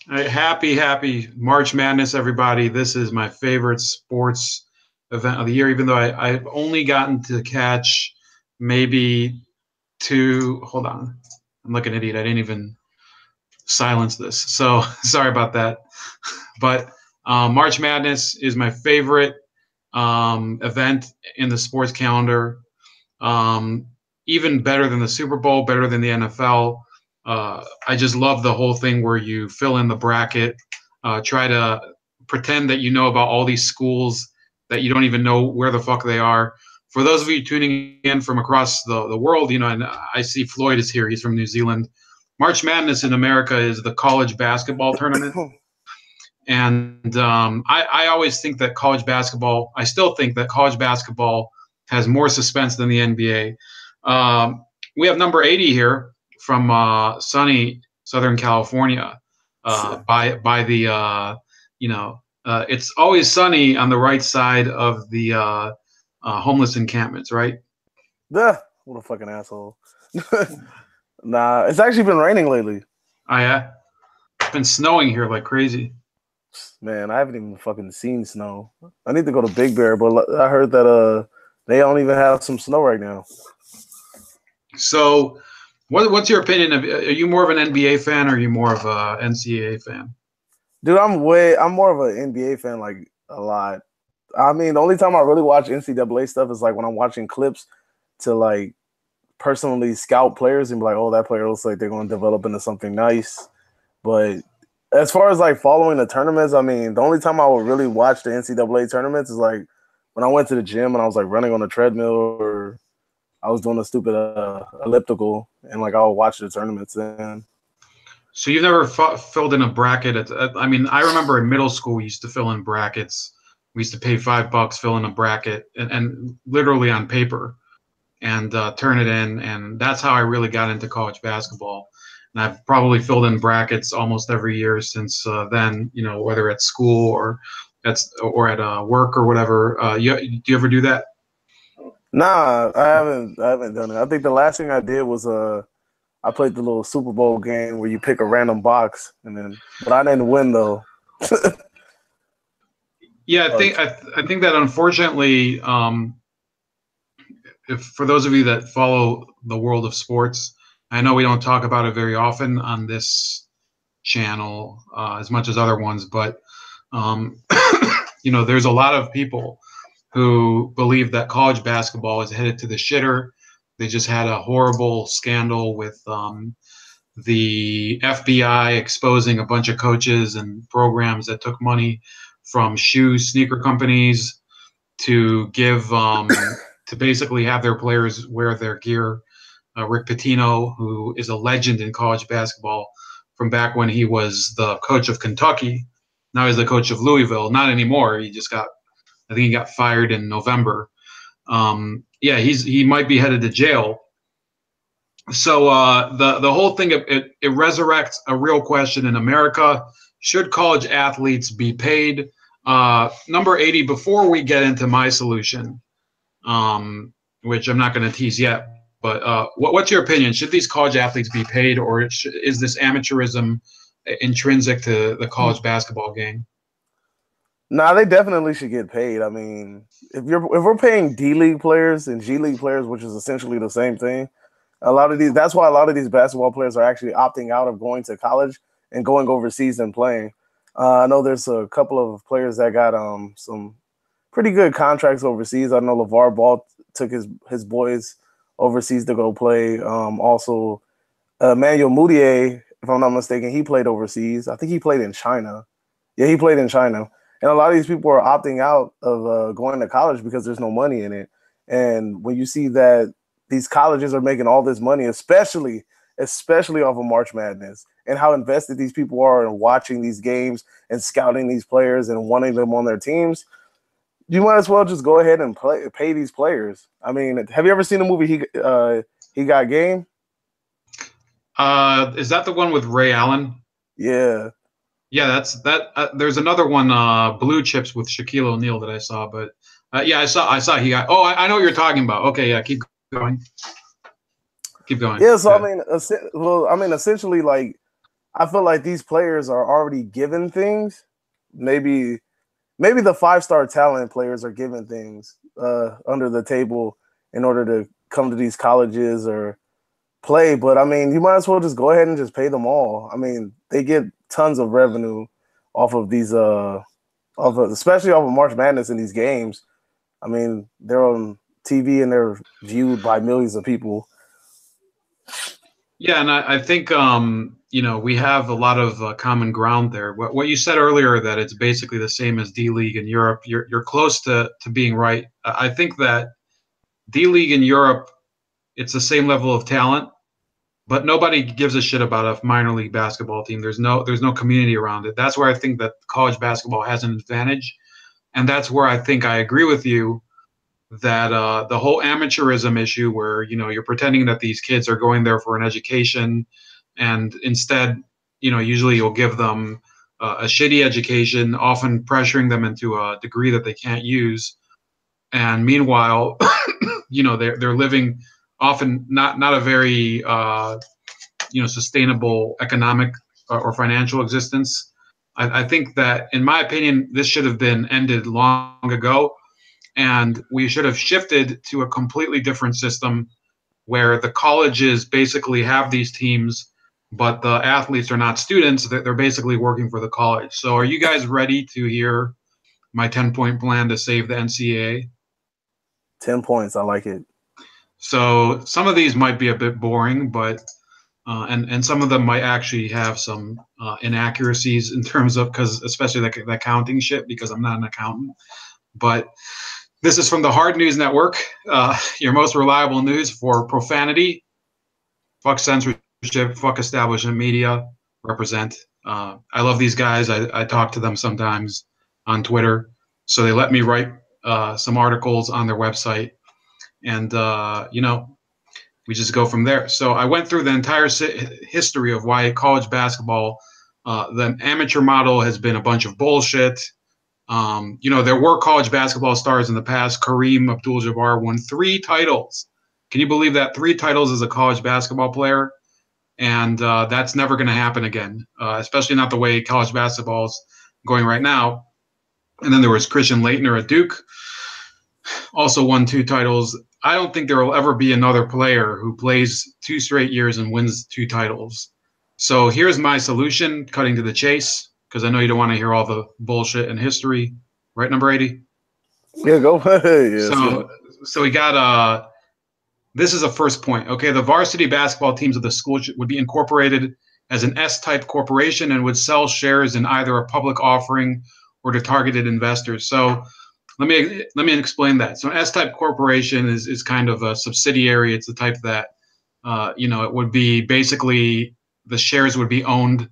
Happy March Madness, everybody. This is my favorite sports event of the year, even though I've only gotten to catch maybe two. Hold on. I'm like an idiot. I didn't even silence this. So sorry about that. But March Madness is my favorite event in the sports calendar. Um, Even better than the Super Bowl, better than the NFL. I just love the whole thing where you fill in the bracket, try to pretend that you know about all these schools that you don't even know where the fuck they are. For those of you tuning in from across the world, and I see Floyd is here. He's from New Zealand. March Madness in America is the college basketball tournament. And I always think that I still think that college basketball has more suspense than the NBA. We have number 80 here from sunny Southern California. By the it's always sunny on the right side of the homeless encampments, right? Duh, what a fucking asshole. Nah, it's actually been raining lately. Oh yeah, it's been snowing here like crazy. Man, I haven't even fucking seen snow. I need to go to Big Bear, but I heard that they don't even have some snow right now. So, what's your opinion of? Are you more of an NBA fan or are you more of a NCAA fan? Dude, I'm more of an NBA fan, like a lot. I mean, the only time I really watch NCAA stuff is like when I'm watching clips to like personally scout players and be like, oh, that player looks like they're going to develop into something nice. But as far as like following the tournaments, I mean, the only time I would really watch the NCAA tournaments is like when I went to the gym and I was like running on a treadmill or I was doing a stupid elliptical and like I would watch the tournaments then. So you've never filled in a bracket? I mean, I remember in middle school we used to fill in brackets. We used to pay $5, fill in a bracket, and literally on paper, and turn it in. And that's how I really got into college basketball. And I've probably filled in brackets almost every year since then. Whether at school or at work or whatever. Do you ever do that? Nah, I haven't done it. I think the last thing I did was I played the little Super Bowl game where you pick a random box but I didn't win though. Yeah, I think that unfortunately, if for those of you that follow the world of sports, I know we don't talk about it very often on this channel as much as other ones, but there's a lot of people who believe that college basketball is headed to the shitter. They just had a horrible scandal with the FBI exposing a bunch of coaches and programs that took money from sneaker companies to give to basically have their players wear their gear. Rick Pitino, who is a legend in college basketball from back when he was the coach of Kentucky. Now he's the coach of Louisville. Not anymore. I think he got fired in November. He might be headed to jail. So the whole thing, it resurrects a real question in America. Should college athletes be paid? Number 80, before we get into my solution, which I'm not going to tease yet, but what's your opinion? Should these college athletes be paid, or is this amateurism intrinsic to the college basketball game? Nah, they definitely should get paid. I mean, if we're paying D League players and G League players, which is essentially the same thing, that's why a lot of these basketball players are actually opting out of going to college and going overseas and playing. I know there's a couple of players that got some pretty good contracts overseas. I know LeVar Ball took his boys overseas to go play. Also, Emmanuel Mudiay, if I'm not mistaken, he played overseas. I think he played in China. Yeah, he played in China. And a lot of these people are opting out of going to college because there's no money in it. And when you see that these colleges are making all this money, especially off of March Madness, and how invested these people are in watching these games and scouting these players and wanting them on their teams, you might as well just go ahead and pay these players. I mean, have you ever seen the movie He Got Game? Is that the one with Ray Allen? Yeah. Yeah, that's that. There's another one, Blue Chips with Shaquille O'Neal that I saw, but I saw He Got. Oh, I know what you're talking about. Okay, yeah, keep going. Keep going. Yeah, so I mean, essentially, like, I feel like these players are already given things. Maybe the 5-star talent players are given things under the table in order to come to these colleges or play. But I mean, you might as well just go ahead and just pay them all. I mean, they get tons of revenue off of these, especially off of March Madness in these games. I mean, they're on TV and they're viewed by millions of people. Yeah, and I think we have a lot of common ground there. What you said earlier, that it's basically the same as D League in Europe. You're close to being right. I think that D League in Europe, it's the same level of talent, but nobody gives a shit about a minor league basketball team. There's no community around it. That's where I think that college basketball has an advantage, and that's where I think I agree with you that the whole amateurism issue, where you're pretending that these kids are going there for an education, and instead, usually you'll give them a shitty education, often pressuring them into a degree that they can't use, and meanwhile, they're living often not a very sustainable economic or financial existence. I think that, in my opinion, this should have been ended long ago, and we should have shifted to a completely different system where the colleges basically have these teams, but the athletes are not students. They're basically working for the college. So are you guys ready to hear my 10-point plan to save the NCAA? 10 points. I like it. So some of these might be a bit boring, but and some of them might actually have some inaccuracies in terms of, because especially the accounting shit, because I'm not an accountant. But this is from the Hard News Network, your most reliable news for profanity. Fuck censorship, fuck establishment media, represent. I love these guys. I talk to them sometimes on Twitter. So they let me write some articles on their website. And, we just go from there. So I went through the entire history of why college basketball, the amateur model has been a bunch of bullshit. There were college basketball stars in the past. Kareem Abdul-Jabbar won 3 titles. Can you believe that? 3 titles as a college basketball player? And that's never going to happen again, especially not the way college basketball is going right now. And then there was Christian Laettner at Duke, also won 2 titles. I don't think there will ever be another player who plays 2 straight years and wins 2 titles. So here's my solution, cutting to the chase, because I know you don't want to hear all the bullshit in history. Right, number 80? Yeah, go ahead. Yeah, so we got this is a first point. Okay, the varsity basketball teams of the school would be incorporated as an S-type corporation and would sell shares in either a public offering or to targeted investors. So let me explain that. So an S-type corporation is kind of a subsidiary. It's the type that it would be basically the shares would be owned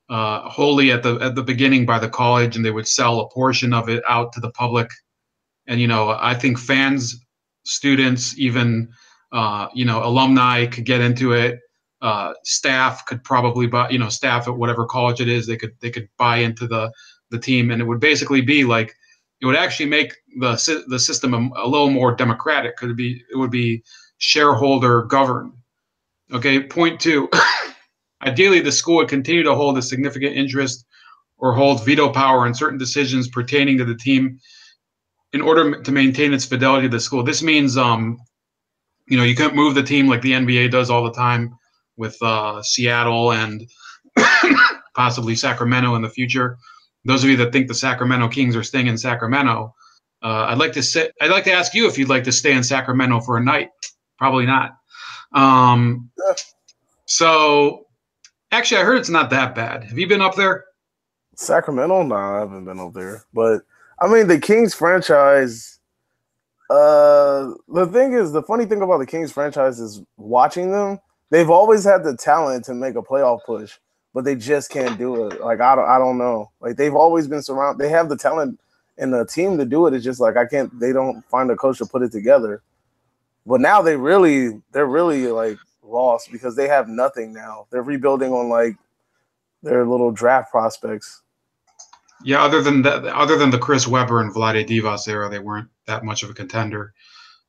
wholly at the beginning by the college, and they would sell a portion of it out to the public. And I think fans, students, even alumni could get into it. Staff could probably buy, staff at whatever college it is, they could buy into the team, and it would basically be like, it would actually make the system a little more democratic. It would be shareholder governed. Okay, point 2. Ideally, the school would continue to hold a significant interest or hold veto power in certain decisions pertaining to the team in order to maintain its fidelity to the school. This means, you can't move the team like the NBA does all the time with Seattle and possibly Sacramento in the future. Those of you that think the Sacramento Kings are staying in Sacramento, I'd like to ask you if you'd like to stay in Sacramento for a night. Probably not. So actually, I heard it's not that bad. Have you been up there? Sacramento? No, I haven't been up there. But I mean, the Kings franchise. The funny thing about the Kings franchise is watching them. They've always had the talent to make a playoff push, but they just can't do it. Like I don't know. Like they've always been surrounded. They have the talent and the team to do it. It's just like they don't find a coach to put it together. But now they're really like lost because they have nothing now. They're rebuilding on like their little draft prospects. Yeah, other than the Chris Webber and Vlade Divac era, they weren't that much of a contender.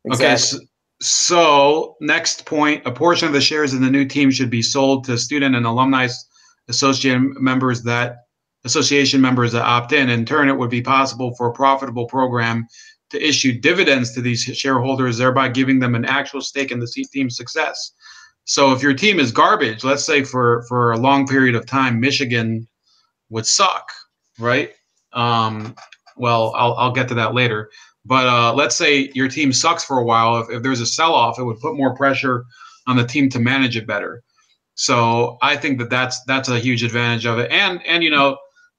Exactly. Okay, so next point, a portion of the shares in the new team should be sold to student and alumni association members that opt in. In turn, it would be possible for a profitable program to issue dividends to these shareholders, thereby giving them an actual stake in the team's success. So if your team is garbage, let's say for a long period of time, Michigan would suck, right? Well, I'll get to that later. But let's say your team sucks for a while. If there's a sell-off, it would put more pressure on the team to manage it better. So I think that's a huge advantage of it. And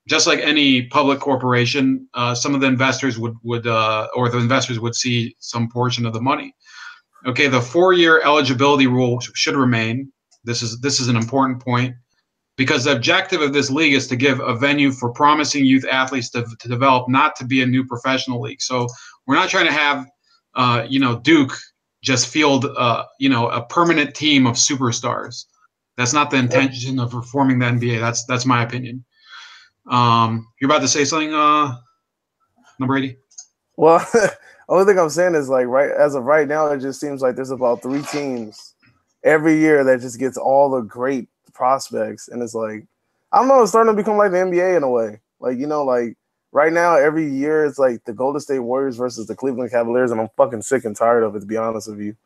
just like any public corporation, some of the investors would see some portion of the money. Okay, the 4-year eligibility rule should remain. This is an important point, because the objective of this league is to give a venue for promising youth athletes to develop, not to be a new professional league. So we're not trying to have, Duke just field, a permanent team of superstars. That's not the intention of reforming the NBA. That's my opinion. You're about to say something, number 80? Well, only thing I'm saying is, like, as of right now, it just seems like there's about 3 teams every year that just gets all the great prospects, and it's like, I don't know, it's starting to become like the NBA in a way. Like, like right now, every year it's like the Golden State Warriors versus the Cleveland Cavaliers, and I'm fucking sick and tired of it, to be honest with you.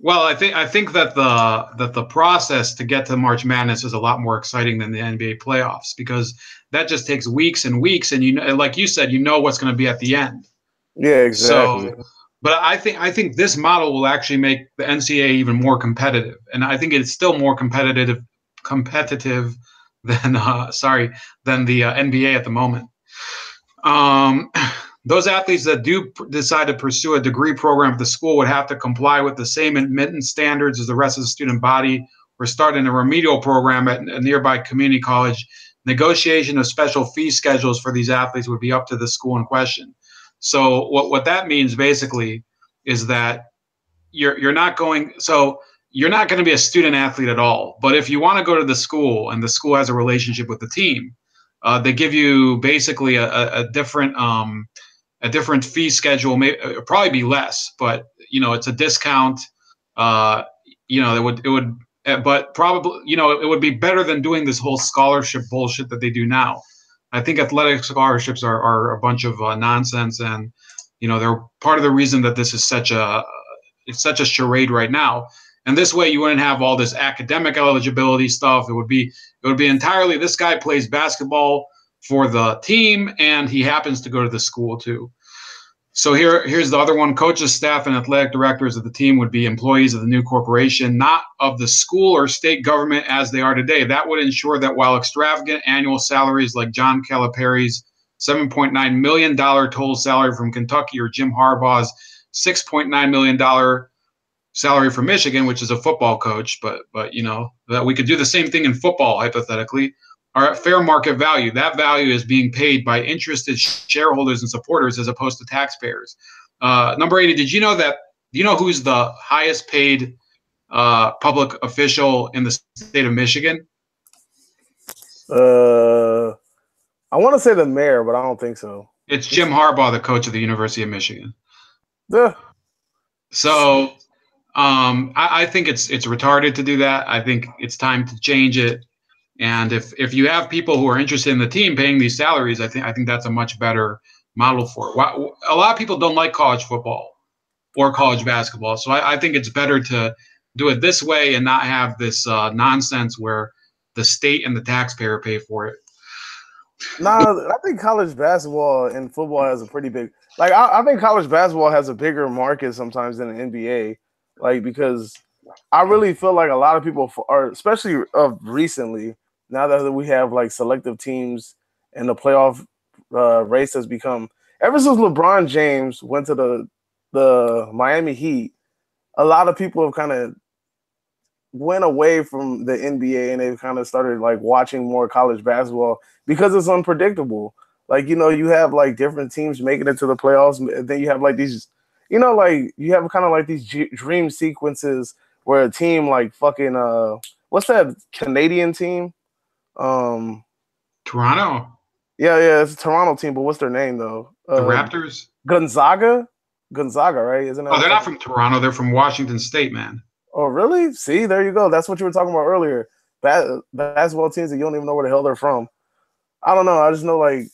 Well, I think that the process to get to March Madness is a lot more exciting than the NBA playoffs, because that just takes weeks and weeks, and like you said, what's going to be at the end. Yeah, exactly. So, but I think this model will actually make the NCAA even more competitive, and I think it's still more competitive than the NBA at the moment. Those athletes that do decide to pursue a degree program at the school would have to comply with the same admittance standards as the rest of the student body, or start in a remedial program at a nearby community college. Negotiation of special fee schedules for these athletes would be up to the school in question. So what that means basically is that you're not going to be a student athlete at all. But if you want to go to the school and the school has a relationship with the team, they give you basically a different fee schedule. It'll probably be less, but it's a discount. But probably it would be better than doing this whole scholarship bullshit that they do now. I think athletic scholarships are a bunch of nonsense, and they're part of the reason that this is such a charade right now. And this way, you wouldn't have all this academic eligibility stuff. It would be entirely, this guy plays basketball for the team, and he happens to go to the school too. So here's the other one. Coaches, staff, and athletic directors of the team would be employees of the new corporation, not of the school or state government as they are today. That would ensure that while extravagant annual salaries like John Calipari's $7.9 million total salary from Kentucky, or Jim Harbaugh's $6.9 million salary from Michigan, which is a football coach, but that we could do the same thing in football, hypothetically, are at fair market value. That value is being paid by interested shareholders and supporters as opposed to taxpayers. Number 80, do you know who's the highest paid public official in the state of Michigan? I want to say the mayor, but I don't think so. It's Jim Harbaugh, the coach of the University of Michigan. Yeah. So I think it's retarded to do that. I think it's time to change it. And if you have people who are interested in the team paying these salaries, I think that's a much better model for it. A lot of people don't like college football or college basketball, so I think it's better to do it this way and not have this nonsense where the state and the taxpayer pay for it. No, I think college basketball and football has a pretty big, like, I think college basketball has a bigger market sometimes than the NBA, like, because I really feel like a lot of people are, especially recently, now that we have like selective teams and the playoff race has become, ever since LeBron James went to the Miami Heat, a lot of people have kind of went away from the NBA and they've kind of started like watching more college basketball because it's unpredictable. Like, you have like different teams making it to the playoffs, and then you have like these, like you have kind of like these dream sequences where a team like fucking what's that Canadian team? Toronto. Yeah, it's a Toronto team, but what's their name though? The Raptors. Gonzaga, right? Isn't that? Oh, they're not from Toronto. They're from Washington State, man. Oh, really? See, there you go. That's what you were talking about earlier. basketball teams that you don't even know where the hell they're from. I don't know. I just know like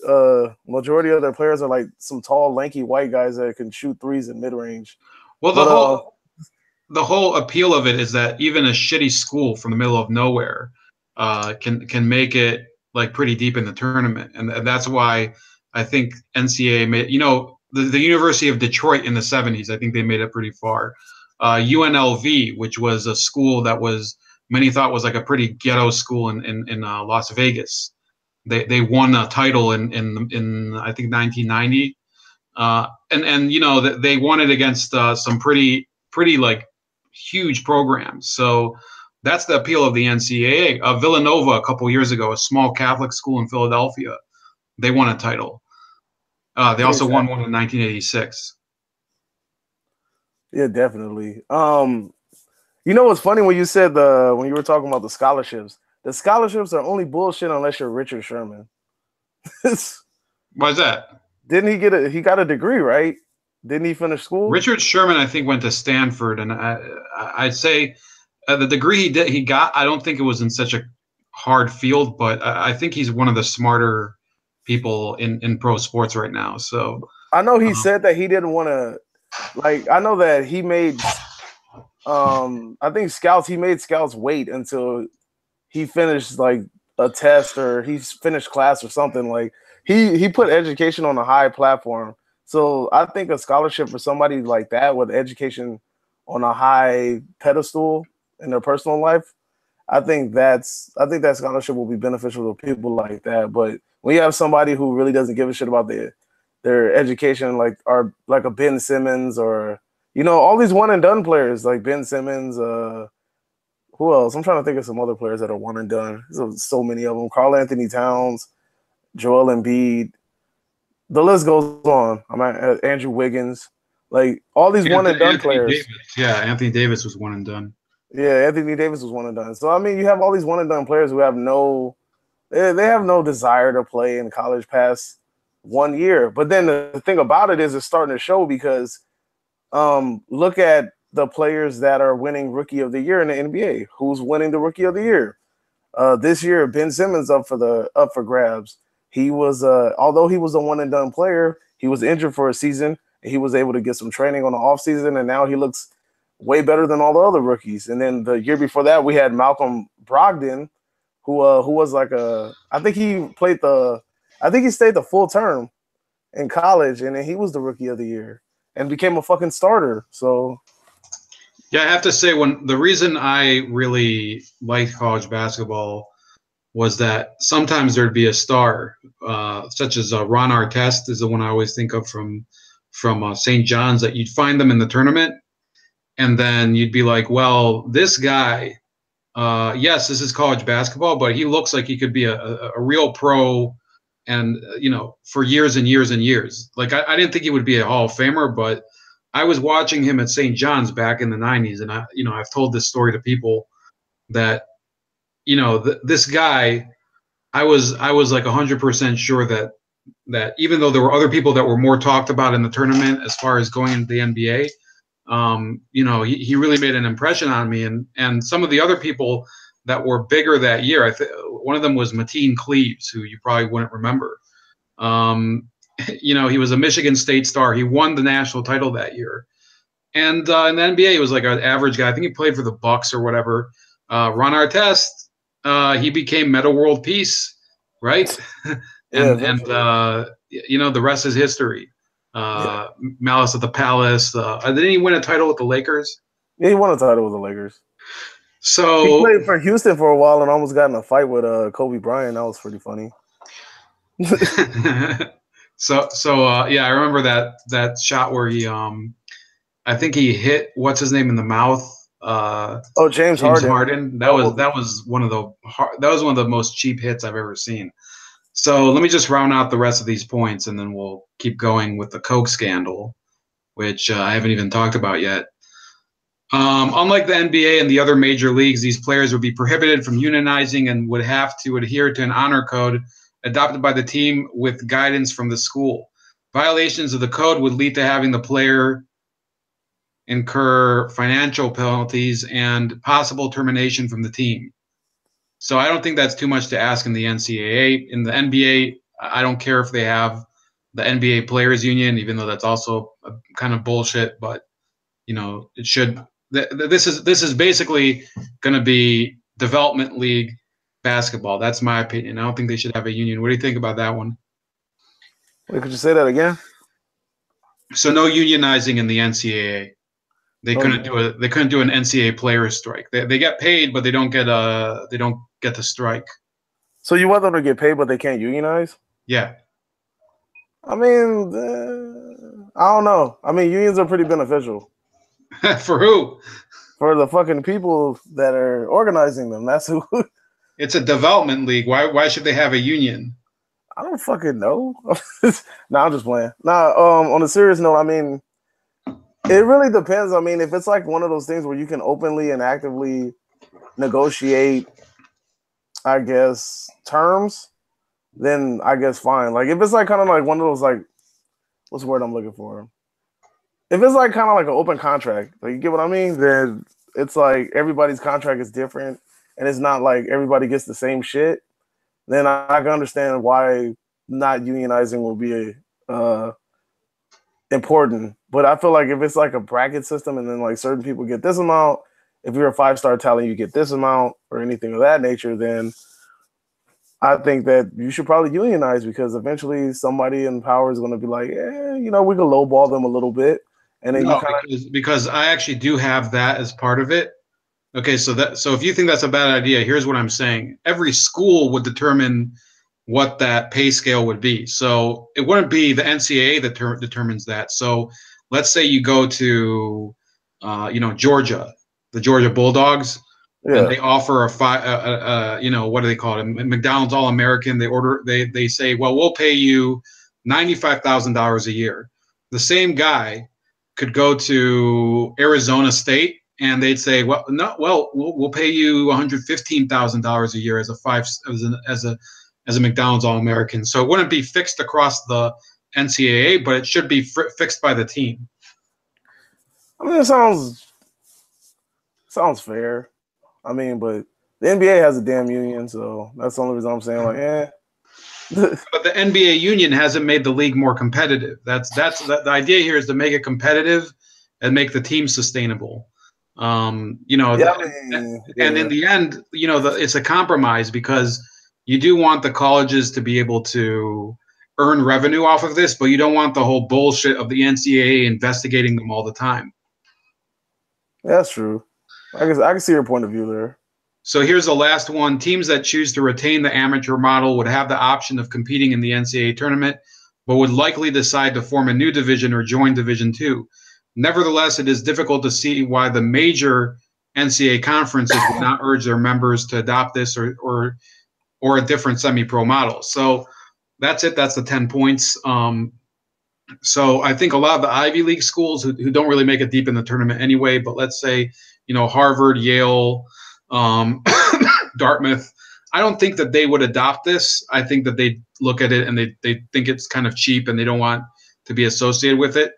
majority of their players are like some tall, lanky white guys that can shoot threes in mid range. Well, But the whole appeal of it is that even a shitty school from the middle of nowhere can make it like pretty deep in the tournament, and that's why I think NCAA made the University of Detroit in the '70s. I think they made it pretty far. UNLV, which was a school that was many thought was like a pretty ghetto school in Las Vegas. They won a title in I think 1990, and they won it against some pretty like huge programs. So that's the appeal of the NCAA. Villanova a couple years ago, a small Catholic school in Philadelphia, they won a title. They yeah, also won exactly. one in 1986. Yeah, definitely. You know what's funny when you said when you were talking about the scholarships? The scholarships are only bullshit unless you're Richard Sherman. Why is that? Didn't he got a degree, right? Didn't he finish school? Richard Sherman, I think, went to Stanford, and I'd say the degree he got, I don't think it was in such a hard field, but I think he's one of the smarter people in pro sports right now. So I know he um, said that he didn't want to like I know that he made I think he made scouts wait until he finished like a test or he finished class or something. Like he put education on a high platform. So I think a scholarship for somebody like that with education on a high pedestal in their personal life, I think that scholarship will be beneficial to people like that. But when you have somebody who really doesn't give a shit about their education, like are like a Ben Simmons or all these one and done players like Ben Simmons, who else? I'm trying to think of some other players that are one and done. So many of them. Karl Anthony Towns, Joel Embiid. The list goes on. I'm at Andrew Wiggins. Like all these one and done Anthony Davis, players. yeah, Anthony Davis was one and done. Yeah, Anthony Davis was one and done. So I mean, you have all these one and done players who have they have no desire to play in college past 1 year. But then the thing about it is it's starting to show because look at the players that are winning Rookie of the Year in the NBA. Who's winning the Rookie of the Year? This year, Ben Simmons up for grabs. He was although he was a one and done player, he was injured for a season. And he was able to get some training on the off season, and now he looks way better than all the other rookies. And then the year before that, we had Malcolm Brogdon, who was like I think he stayed the full term in college, and then he was the Rookie of the Year and became a fucking starter. So Yeah, I have to say, when the reason I really liked college basketball was that sometimes there'd be a star, such as Ron Artest is the one I always think of from St. John's, that you'd find them in the tournament, and then you'd be like, well, this guy, yes, this is college basketball, but he looks like he could be a real pro, and for years and years and years. Like I didn't think he would be a Hall of Famer, but I was watching him at St. John's back in the '90s, and I've told this story to people that this guy, I was like 100% sure that even though there were other people that were more talked about in the tournament as far as going into the NBA, he really made an impression on me, and some of the other people that were bigger that year. One of them was Mateen Cleaves, who you probably wouldn't remember. He was a Michigan State star. He won the national title that year, and in the NBA, he was like an average guy. I think he played for the Bucks or whatever. Ron Artest, he became Meta World Peace, right? yeah, and the rest is history. yeah, Malice at the Palace. Didn't he win a title with the Lakers? yeah, he won a title with the Lakers. He So, played for Houston for a while and almost got in a fight with Kobe Bryant. That was pretty funny. yeah, I remember that shot where I think he hit what's his name in the mouth. Oh, James James Harden. Harden. That was Oh, that was one of the most cheap hits I've ever seen. So let me just round out the rest of these points, and then we'll keep going with the Coke scandal, which I haven't even talked about yet. Unlike the NBA and the other major leagues, these players would be prohibited from unionizing and would have to adhere to an honor code adopted by the team with guidance from the school. Violations of the code would lead to having the player incur financial penalties and possible termination from the team. So I don't think that's too much to ask in the NCAA. In the NBA, I don't care if they have the NBA Players Union, even though that's also a kind of bullshit. But it should. This is basically going to be development league basketball. That's my opinion. I don't think they should have a union. What do you think about that one? Wait, could you say that again? So no unionizing in the NCAA. They couldn't do a they couldn't do an NCAA players strike. They get paid, but they don't get to strike. So you want them to get paid, but they can't unionize? Yeah. I mean, I don't know. I mean, unions are pretty beneficial. For who? For the fucking people that are organizing them. That's who. It's a development league. Why should they have a union? I don't fucking know. Nah, I'm just playing. Nah, on a serious note, I mean, it really depends. I mean, if it's like one of those things where you can openly and actively negotiate, I guess, terms, then I guess fine. Like if it's like kind of like one of those like, what's the word I'm looking for? If it's like kind of like an open contract, like you get what I mean, then it's like everybody's contract is different and it's not like everybody gets the same shit, then I can understand why not unionizing will be important. But I feel like if it's like a bracket system and then like certain people get this amount, if you're a 5-star talent, you get this amount or anything of that nature, then I think that you should probably unionize because eventually somebody in power is going to be like, yeah, we can lowball them a little bit. And then no, because I actually do have that as part of it. Okay, so if you think that's a bad idea, here's what I'm saying. Every school would determine what that pay scale would be. So it wouldn't be the NCAA that determines that. So let's say you go to, Georgia, the Georgia Bulldogs, and they offer what do they call it? A McDonald's All-American. They say, well, we'll pay you $95,000 a year. The same guy could go to Arizona State and they'd say, well, no, we'll pay you $115,000 a year as a McDonald's All-American. So it wouldn't be fixed across the NCAA, but it should be fixed by the team. I mean, it sounds fair. I mean, but the NBA has a damn union, so that's the only reason I'm saying like, But the NBA union hasn't made the league more competitive. The idea here is to make it competitive and make the team sustainable. And in the end, it's a compromise because you do want the colleges to be able to earn revenue off of this, but you don't want the whole bullshit of the NCAA investigating them all the time. That's true. I guess I can see your point of view there. So here's the last one. Teams that choose to retain the amateur model would have the option of competing in the NCAA tournament, but would likely decide to form a new division or join Division II. Nevertheless, it is difficult to see why the major NCAA conferences would not urge their members to adopt this or a different semi-pro model. So that's it. That's the 10 points. So I think a lot of the Ivy League schools who don't really make it deep in the tournament anyway, but let's say, Harvard, Yale, Dartmouth, I don't think that they would adopt this. I think that they look at it and they think it's kind of cheap and they don't want to be associated with it.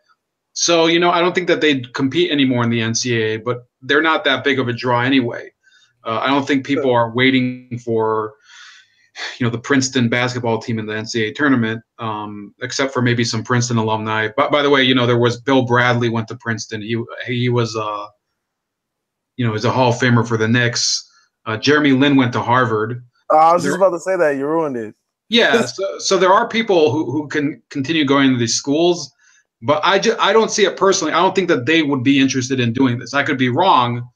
So, I don't think that they'd compete anymore in the NCAA, but they're not that big of a draw anyway. I don't think people are waiting for, the Princeton basketball team in the NCAA tournament, except for maybe some Princeton alumni. But by the way, there was Bill Bradley went to Princeton. He was, he's a Hall of Famer for the Knicks. Jeremy Lin went to Harvard. I was just about to say that. You ruined it. Yeah, so there are people who can continue going to these schools, but I don't see it personally. I don't think that they would be interested in doing this. I could be wrong,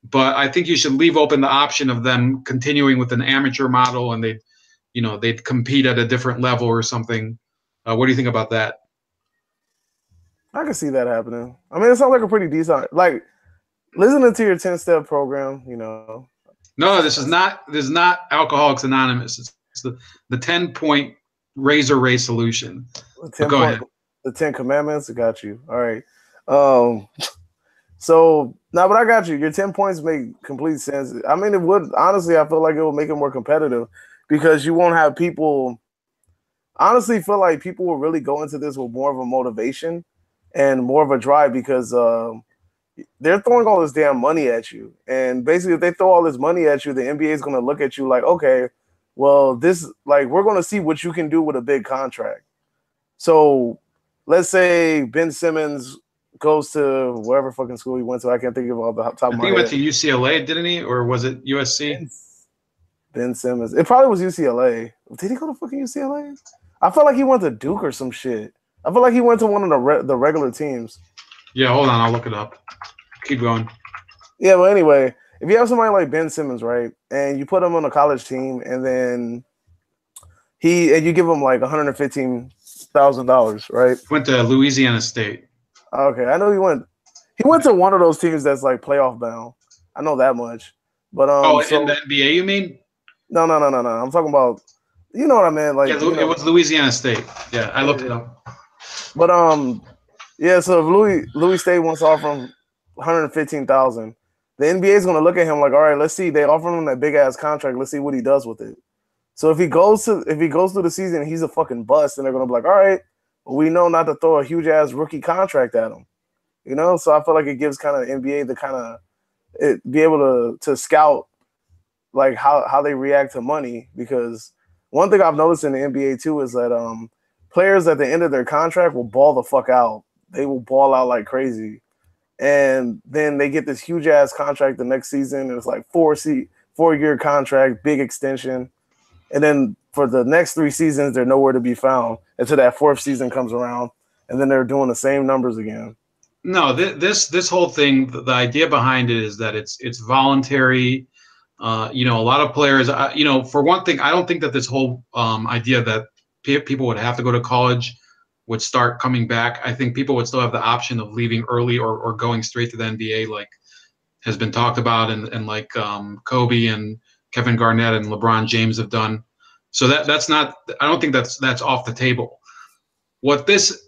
but I think you should leave open the option of them continuing with an amateur model and they'd compete at a different level or something. What do you think about that? I can see that happening. I mean, it sounds like a pretty decent, like listening to your 10-step program, No, this is not Alcoholics Anonymous. It's the 10-point razor ray solution. Go ahead. The 10 Commandments. I got you. All right. So no, but I got you. Your 10 points make complete sense. I mean, it would honestly. I feel like it will make it more competitive because you won't have people. Honestly, feel like people will really go into this with more of a motivation and more of a drive because they're throwing all this damn money at you. And basically, if they throw all this money at you, the NBA is going to look at you like, okay, well, this, like, we're going to see what you can do with a big contract. So let's say Ben Simmons goes to wherever fucking school he went to. I can't think of all the top I of think my he went head. to UCLA, didn't he? Or was it USC? Ben Simmons. It probably was UCLA. Did he go to fucking UCLA? I felt like he went to Duke or some shit. I feel like he went to one of the regular teams. Yeah, hold on. I'll look it up. Keep going. Yeah, well, anyway, if you have somebody like Ben Simmons, right, and you put him on a college team, and then you give him like $115,000, right? Went to Louisiana State. Okay, I know he went. He went to one of those teams that's like playoff bound. I know that much. But In the NBA, you mean? No. I'm talking about, you know what I meant. Like, Yeah, it was Louisiana State. Yeah, I looked it up. But yeah. So if Louis State wants to offer him 115,000, the NBA is going to look at him like, all right, let's see. They offer him that big ass contract. Let's see what he does with it. So if he goes through the season, he's a fucking bust, and they're going to be like, all right, well, we know not to throw a huge ass rookie contract at him. You know, so I feel like it gives kind of the NBA the kind of be able to scout like how they react to money, because one thing I've noticed in the NBA too is that players at the end of their contract will ball the fuck out. They will ball out like crazy, and then they get this huge ass contract the next season, and it's like 4-year contract, big extension, and then for the next 3 seasons they're nowhere to be found until that 4th season comes around, and then they're doing the same numbers again. No, this whole thing, the idea behind it is that it's voluntary. A lot of players, for one thing, I don't think that this whole idea that people would have to go to college would start coming back. I think people would still have the option of leaving early or going straight to the NBA, like has been talked about, and like Kobe and Kevin Garnett and LeBron James have done. So that's not. I don't think that's off the table. What this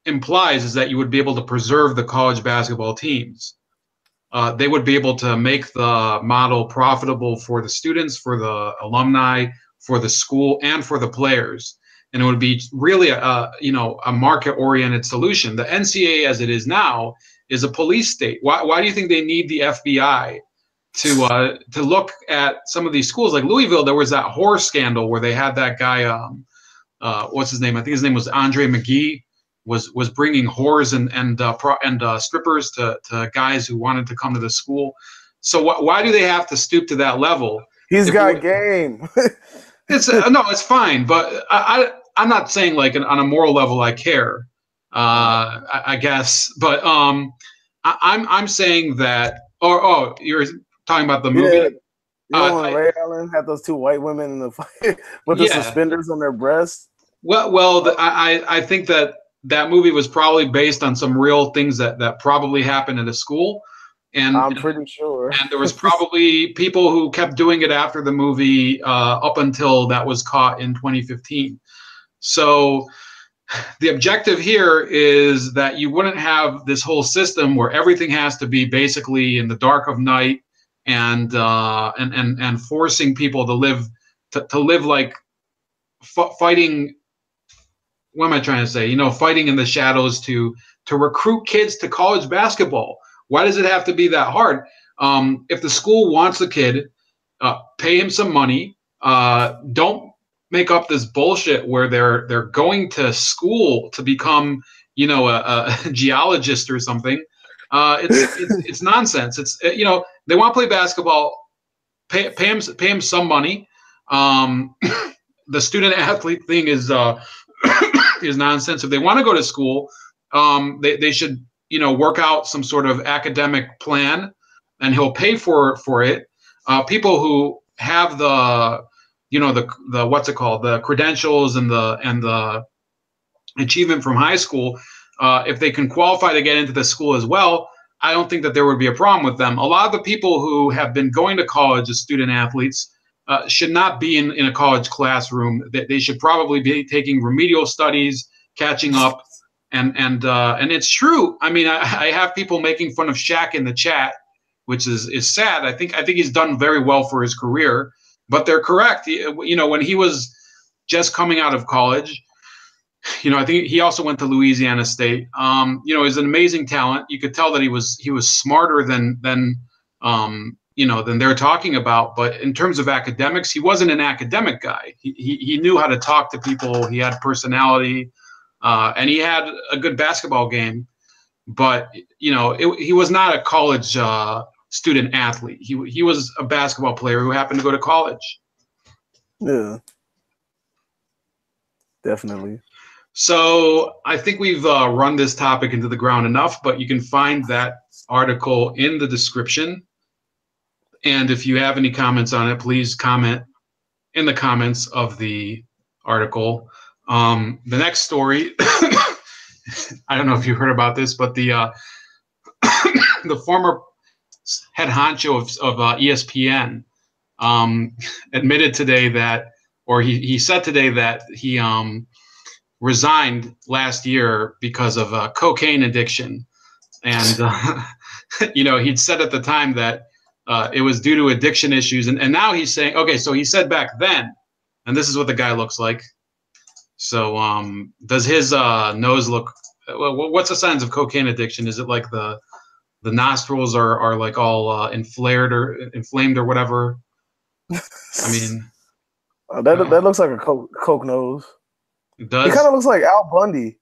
implies is that you would be able to preserve the college basketball teams. They would be able to make the model profitable for the students, for the alumni, for the school, and for the players. And it would be really a market-oriented solution. The NCAA, as it is now, is a police state. Why do you think they need the FBI to look at some of these schools? Like Louisville, there was that horror scandal where they had that guy, what's his name? I think his name was Andre McGee. Was bringing whores and strippers to guys who wanted to come to the school. So why do they have to stoop to that level? He's got game. It's fine, but I'm not saying like on a moral level I care. I guess, but I'm saying that. Oh, you're talking about the movie. Yeah. When Ray Allen had those 2 white women in the fight with the suspenders on their breasts. I think that movie was probably based on some real things that probably happened at a school, and I'm pretty sure. And there was probably people who kept doing it after the movie up until that was caught in 2015. So the objective here is that you wouldn't have this whole system where everything has to be basically in the dark of night and forcing people to live like fighting. What am I trying to say? Fighting in the shadows to recruit kids to college basketball. Why does it have to be that hard? If the school wants a kid, pay him some money. Don't make up this bullshit where they're going to school to become, a geologist or something. It's nonsense. It's they want to play basketball. Pay him some money. The student athlete thing is nonsense. If they want to go to school, they should work out some sort of academic plan, and he'll pay for it. People who have the what's it called, the credentials and the achievement from high school, if they can qualify to get into the school as well, I don't think that there would be a problem with them. A lot of the people who have been going to college as student athletes should not be in a college classroom. They should probably be taking remedial studies, catching up, and it's true. I mean, I have people making fun of Shaq in the chat, which is sad. I think he's done very well for his career, but they're correct. When he was just coming out of college, I think he also went to Louisiana State. He's an amazing talent. You could tell that he was smarter than they're talking about. But in terms of academics, he wasn't an academic guy. He knew how to talk to people. He had personality, and he had a good basketball game. But he was not a college student athlete. He was a basketball player who happened to go to college. Yeah, definitely. So I think we've run this topic into the ground enough, but you can find that article in the description. And if you have any comments on it, please comment in the comments of the article. The next story, I don't know if you heard about this, but the former head honcho of ESPN admitted today that, or he said today that he resigned last year because of cocaine addiction. And, he'd said at the time that it was due to addiction issues. And now he's saying, okay, so he said back then, and this is what the guy looks like. So does his nose look, what's the signs of cocaine addiction? Is it like the nostrils are like all inflamed or whatever? I mean, that looks like a coke nose. It does. He kind of looks like Al Bundy.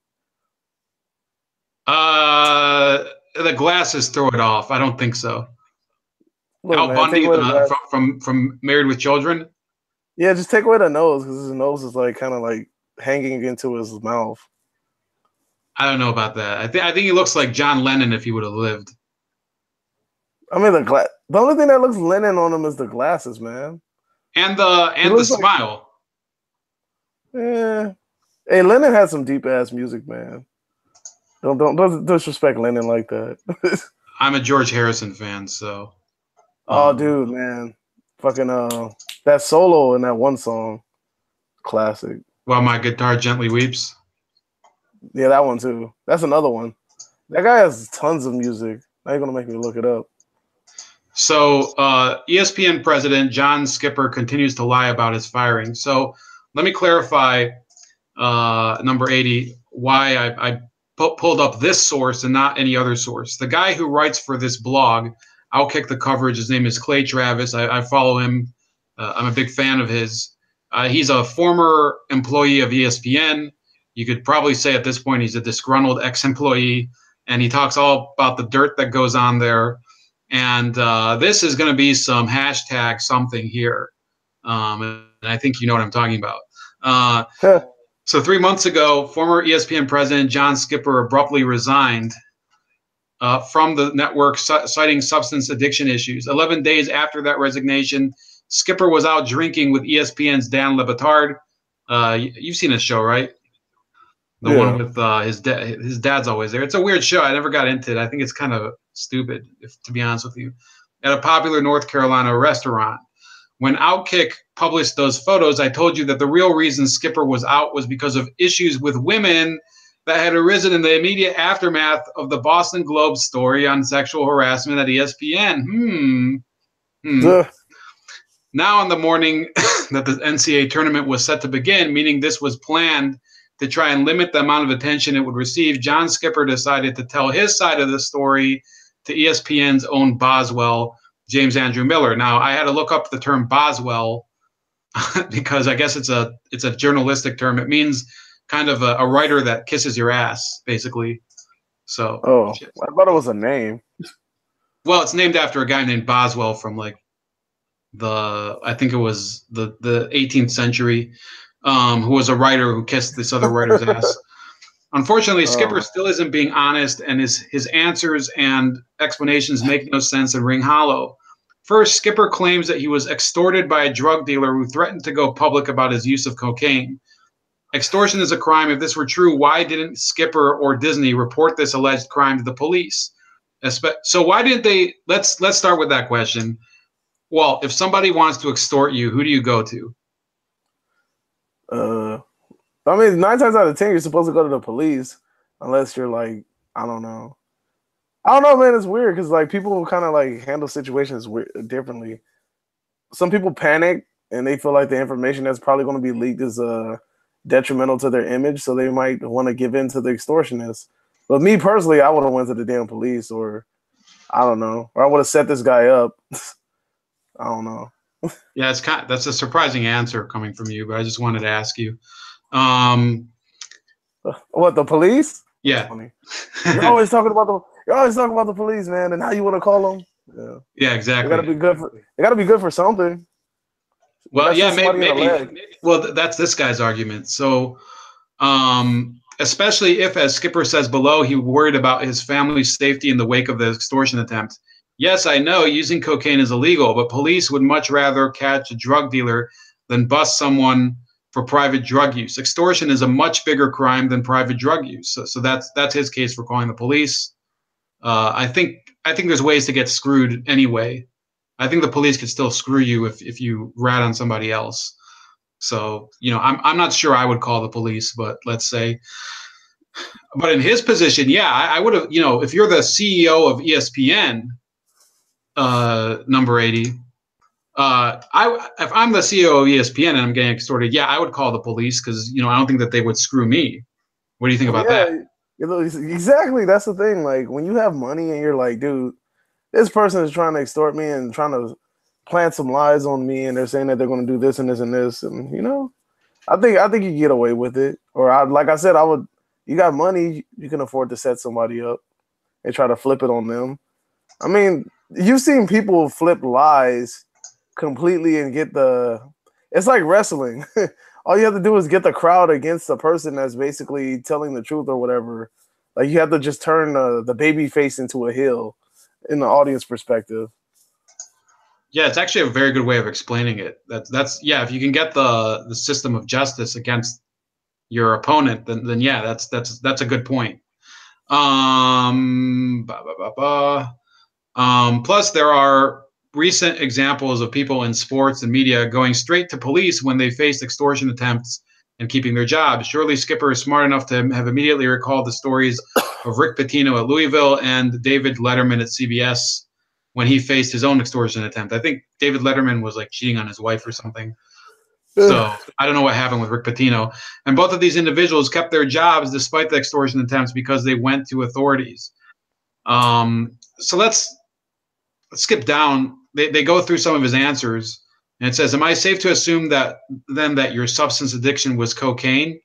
The glasses throw it off. I don't think so. Look, Al man, Bundy from Married with Children. Yeah, just take away the nose because his nose is like kind of like hanging into his mouth. I don't know about that. I think he looks like John Lennon if he would have lived. I mean, the only thing that looks Lennon on him is the glasses, man, and the smile. Yeah. Hey, Lennon had some deep ass music, man. Don't disrespect Lennon like that. I'm a George Harrison fan, so. Oh, dude, man, fucking that solo in that one song, classic. While My Guitar Gently Weeps. Yeah, that one too. That's another one. That guy has tons of music. Now you're gonna make me look it up. So ESPN president John Skipper continues to lie about his firing. So let me clarify, number 80, why I pulled up this source and not any other source. The guy who writes for this blog, Outkick the Coverage, his name is Clay Travis. I follow him. I'm a big fan of his. He's a former employee of ESPN. You could probably say at this point he's a disgruntled ex-employee, and he talks all about the dirt that goes on there. And this is going to be some hashtag something here. And I think you know what I'm talking about. So 3 months ago, former ESPN president John Skipper abruptly resigned from the network, citing substance addiction issues. 11 days after that resignation, Skipper was out drinking with ESPN's Dan Le Batard. You've seen his show, right? The one with his dad's always there. It's a weird show. I never got into it. I think it's kind of stupid, to be honest with you. At a popular North Carolina restaurant. When Outkick published those photos, I told you that the real reason Skipper was out was because of issues with women that had arisen in the immediate aftermath of the Boston Globe story on sexual harassment at ESPN. Now, on the morning that the NCAA tournament was set to begin, meaning this was planned to try and limit the amount of attention it would receive, John Skipper decided to tell his side of the story to ESPN's own Boswell, James Andrew Miller. Now, I had to look up the term Boswell because I guess it's a journalistic term. It means kind of a writer that kisses your ass, basically. So. Oh, I thought it was a name. Well, it's named after a guy named Boswell from like I think it was the 18th century, who was a writer who kissed this other writer's ass. Unfortunately, Skipper still isn't being honest, and his answers and explanations make no sense and ring hollow. First, Skipper claims that he was extorted by a drug dealer who threatened to go public about his use of cocaine. Extortion is a crime. If this were true, why didn't Skipper or Disney report this alleged crime to the police? So why didn't they? Let's start with that question. Well, if somebody wants to extort you, who do you go to? I mean, 9 times out of 10, you're supposed to go to the police, unless you're like, I don't know, man. It's weird because like people kind of like handle situations differently. Some people panic and they feel like the information that's probably going to be leaked is detrimental to their image, so they might want to give in to the extortionists. But me personally, I would have went to the damn police, or I don't know, or I would have set this guy up. I don't know. Yeah, that's a surprising answer coming from you, but I just wanted to ask you. What, the police? Yeah. That's funny. You're always talking about the police, man, and how you want to call them. Yeah. Yeah, exactly. They gotta be good for something. Well, yeah, maybe. Well, that's this guy's argument. So, especially if, as Skipper says below, he worried about his family's safety in the wake of the extortion attempt. Yes, I know using cocaine is illegal, but police would much rather catch a drug dealer than bust someone for private drug use. Extortion is a much bigger crime than private drug use. So that's his case for calling the police. I think there's ways to get screwed anyway. I think the police could still screw you if you rat on somebody else. So, I'm not sure I would call the police, but let's say. But in his position, yeah, I would have, if you're the CEO of ESPN, number 80, if I'm the CEO of ESPN and I'm getting extorted, yeah, I would call the police because, I don't think that they would screw me. What do you think about that? Exactly. That's the thing. Like, when you have money and you're like, dude, this person is trying to extort me and trying to plant some lies on me, and they're saying that they're going to do this and this and this, and I think you get away with it. Or like I said, you got money, you can afford to set somebody up and try to flip it on them. I mean, you've seen people flip lies completely and it's like wrestling. All you have to do is get the crowd against the person that's basically telling the truth or whatever. Like, you have to just turn the baby face into a heel in the audience perspective. Yeah, it's actually a very good way of explaining it. That's if you can get the system of justice against your opponent, then yeah, that's a good point. Plus, there are recent examples of people in sports and media going straight to police when they faced extortion attempts and keeping their jobs. Surely Skipper is smart enough to have immediately recalled the stories of Rick Pitino at Louisville and David Letterman at CBS when he faced his own extortion attempt. I think David Letterman was like cheating on his wife or something. So I don't know what happened with Rick Pitino. And both of these individuals kept their jobs despite the extortion attempts because they went to authorities. So let's skip down. They go through some of his answers. And it says, am I safe to assume that your substance addiction was cocaine?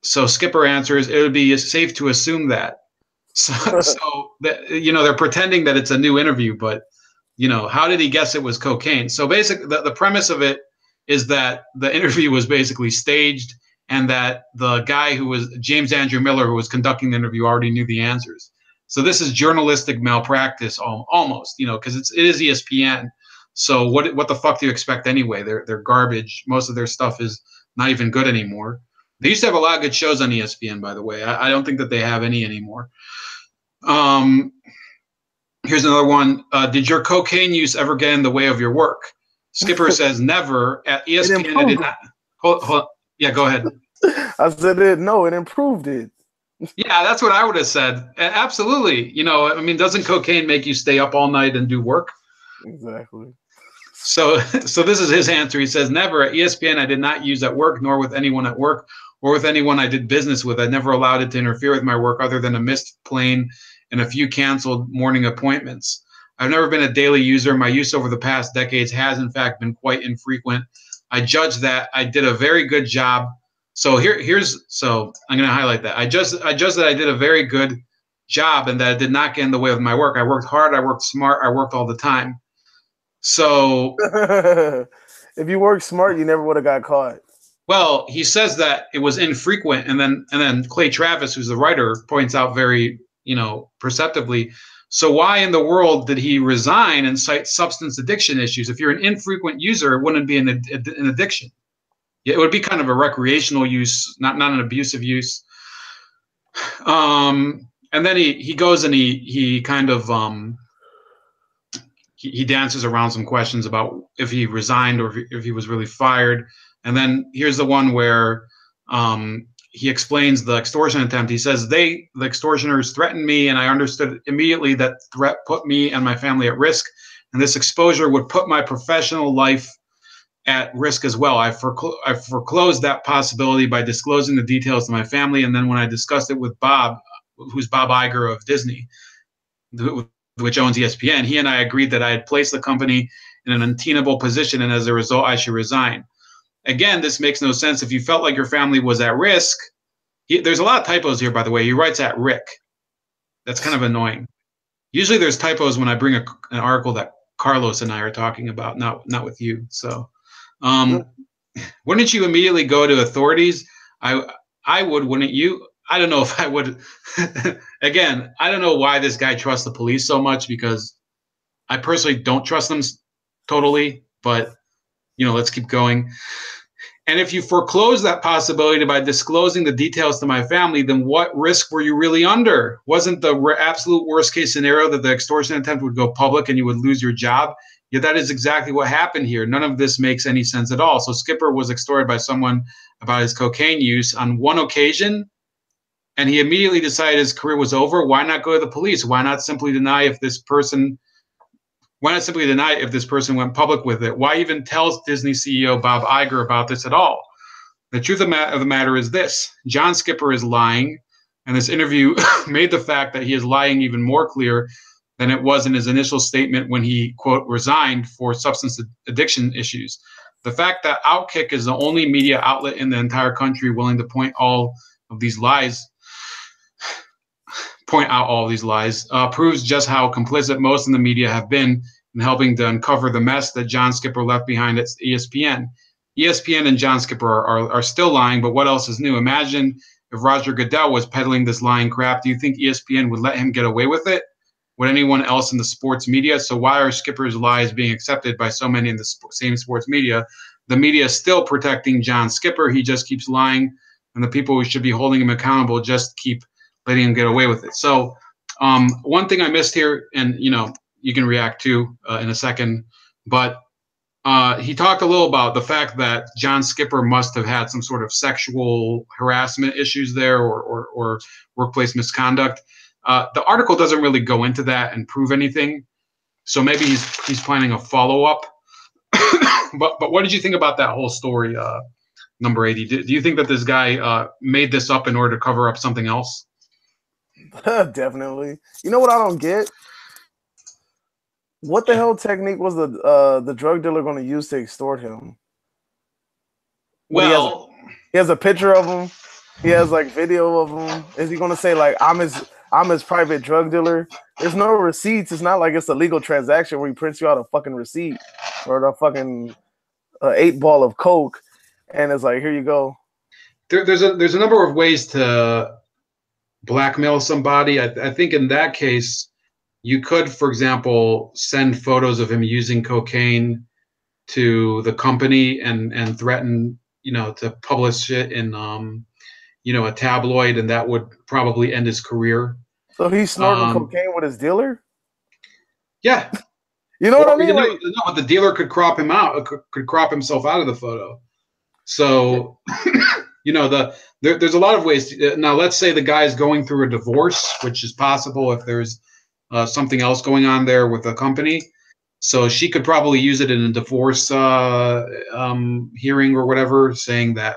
So Skipper answers, it would be safe to assume that. So that, they're pretending that it's a new interview, but, how did he guess it was cocaine? So basically, the premise of it is that the interview was basically staged and that the guy who was James Andrew Miller, who was conducting the interview, already knew the answers. So this is journalistic malpractice almost, because it is ESPN. So what the fuck do you expect anyway? They're garbage. Most of their stuff is not even good anymore. They used to have a lot of good shows on ESPN, by the way. I don't think that they have any anymore. Here's another one. Did your cocaine use ever get in the way of your work? Skipper says never. At ESPN, I did not. Hold. Yeah, go ahead. I said it. No, it improved it. Yeah, that's what I would have said. Absolutely. Doesn't cocaine make you stay up all night and do work? Exactly. So this is his answer. He says, never. At ESPN, I did not use at work, nor with anyone at work, or with anyone I did business with. I never allowed it to interfere with my work other than a missed plane and a few canceled morning appointments. I've never been a daily user. My use over the past decades has, in fact, been quite infrequent. I judge that I did a very good job. So so I'm going to highlight that. I judge that I did a very good job and that it did not get in the way of my work. I worked hard. I worked smart. I worked all the time. So if you work smart, you never would have got caught. Well, he says that it was infrequent, and then Clay Travis, who's the writer, points out very, perceptively. So why in the world did he resign and cite substance addiction issues? If you're an infrequent user, it wouldn't be an addiction. It would be kind of a recreational use, not an abusive use. And then he goes and he kind of he dances around some questions about if he resigned or if he was really fired. And then here's the one where he explains the extortion attempt. He says, the extortioners threatened me, and I understood immediately that threat put me and my family at risk. And this exposure would put my professional life at risk as well. I foreclosed that possibility by disclosing the details to my family. And then when I discussed it with Bob, who's Bob Iger of Disney, which owns ESPN, he and I agreed that I had placed the company in an untenable position, and as a result, I should resign. Again, this makes no sense. If you felt like your family was at risk, there's a lot of typos here, by the way. He writes at Rick. That's kind of annoying. Usually there's typos when I bring an article that Carlos and I are talking about, not with you. So wouldn't you immediately go to authorities? I would, wouldn't you? I don't know if I would. Again, I don't know why this guy trusts the police so much, because I personally don't trust them totally, but let's keep going. And if you foreclose that possibility by disclosing the details to my family, then what risk were you really under? Wasn't the absolute worst case scenario that the extortion attempt would go public and you would lose your job? Yet that is exactly what happened here. None of this makes any sense at all. So Skipper was extorted by someone about his cocaine use on one occasion, and he immediately decided his career was over. Why not go to the police? Why not simply deny if this person went public with it? Why even tell Disney CEO Bob Iger about this at all? The truth of the matter is this: John Skipper is lying, and this interview made the fact that he is lying even more clear than it was in his initial statement when he, quote, resigned for substance addiction issues. The fact that Outkick is the only media outlet in the entire country willing to point out all of these lies proves just how complicit most in the media have been in helping to uncover the mess that John Skipper left behind at ESPN. ESPN and John Skipper are still lying, but what else is new? Imagine if Roger Goodell was peddling this lying crap. Do you think ESPN would let him get away with it? Would anyone else in the sports media? So why are Skipper's lies being accepted by so many in the same sports media? The media is still protecting John Skipper. He just keeps lying, and the people who should be holding him accountable just keep letting him get away with it. So one thing I missed here, and you can react to in a second, but he talked a little about the fact that John Skipper must have had some sort of sexual harassment issues there, or workplace misconduct. The article doesn't really go into that and prove anything, so maybe he's planning a follow-up. But what did you think about that whole story, number 80? Do you think that this guy made this up in order to cover up something else? Definitely. You know what I don't get? What the hell technique was the drug dealer going to use to extort him? Well, he has a picture of him. He has like video of him. Is he going to say like I'm his private drug dealer? There's no receipts. It's not like it's a legal transaction where he prints you out a fucking receipt or a fucking 8-ball of coke, and it's like, here you go. There's a number of ways to blackmail somebody. I think in that case, you could, for example, send photos of him using cocaine to the company and threaten, to publish it in, a tabloid, and that would probably end his career. So he's snorting cocaine with his dealer? Yeah. You know what I mean? No, the dealer could crop him out, could crop himself out of the photo. So, there's a lot of ways. Now, let's say the guy's going through a divorce, which is possible if there's something else going on there with the company. So she could probably use it in a divorce hearing or whatever, saying that,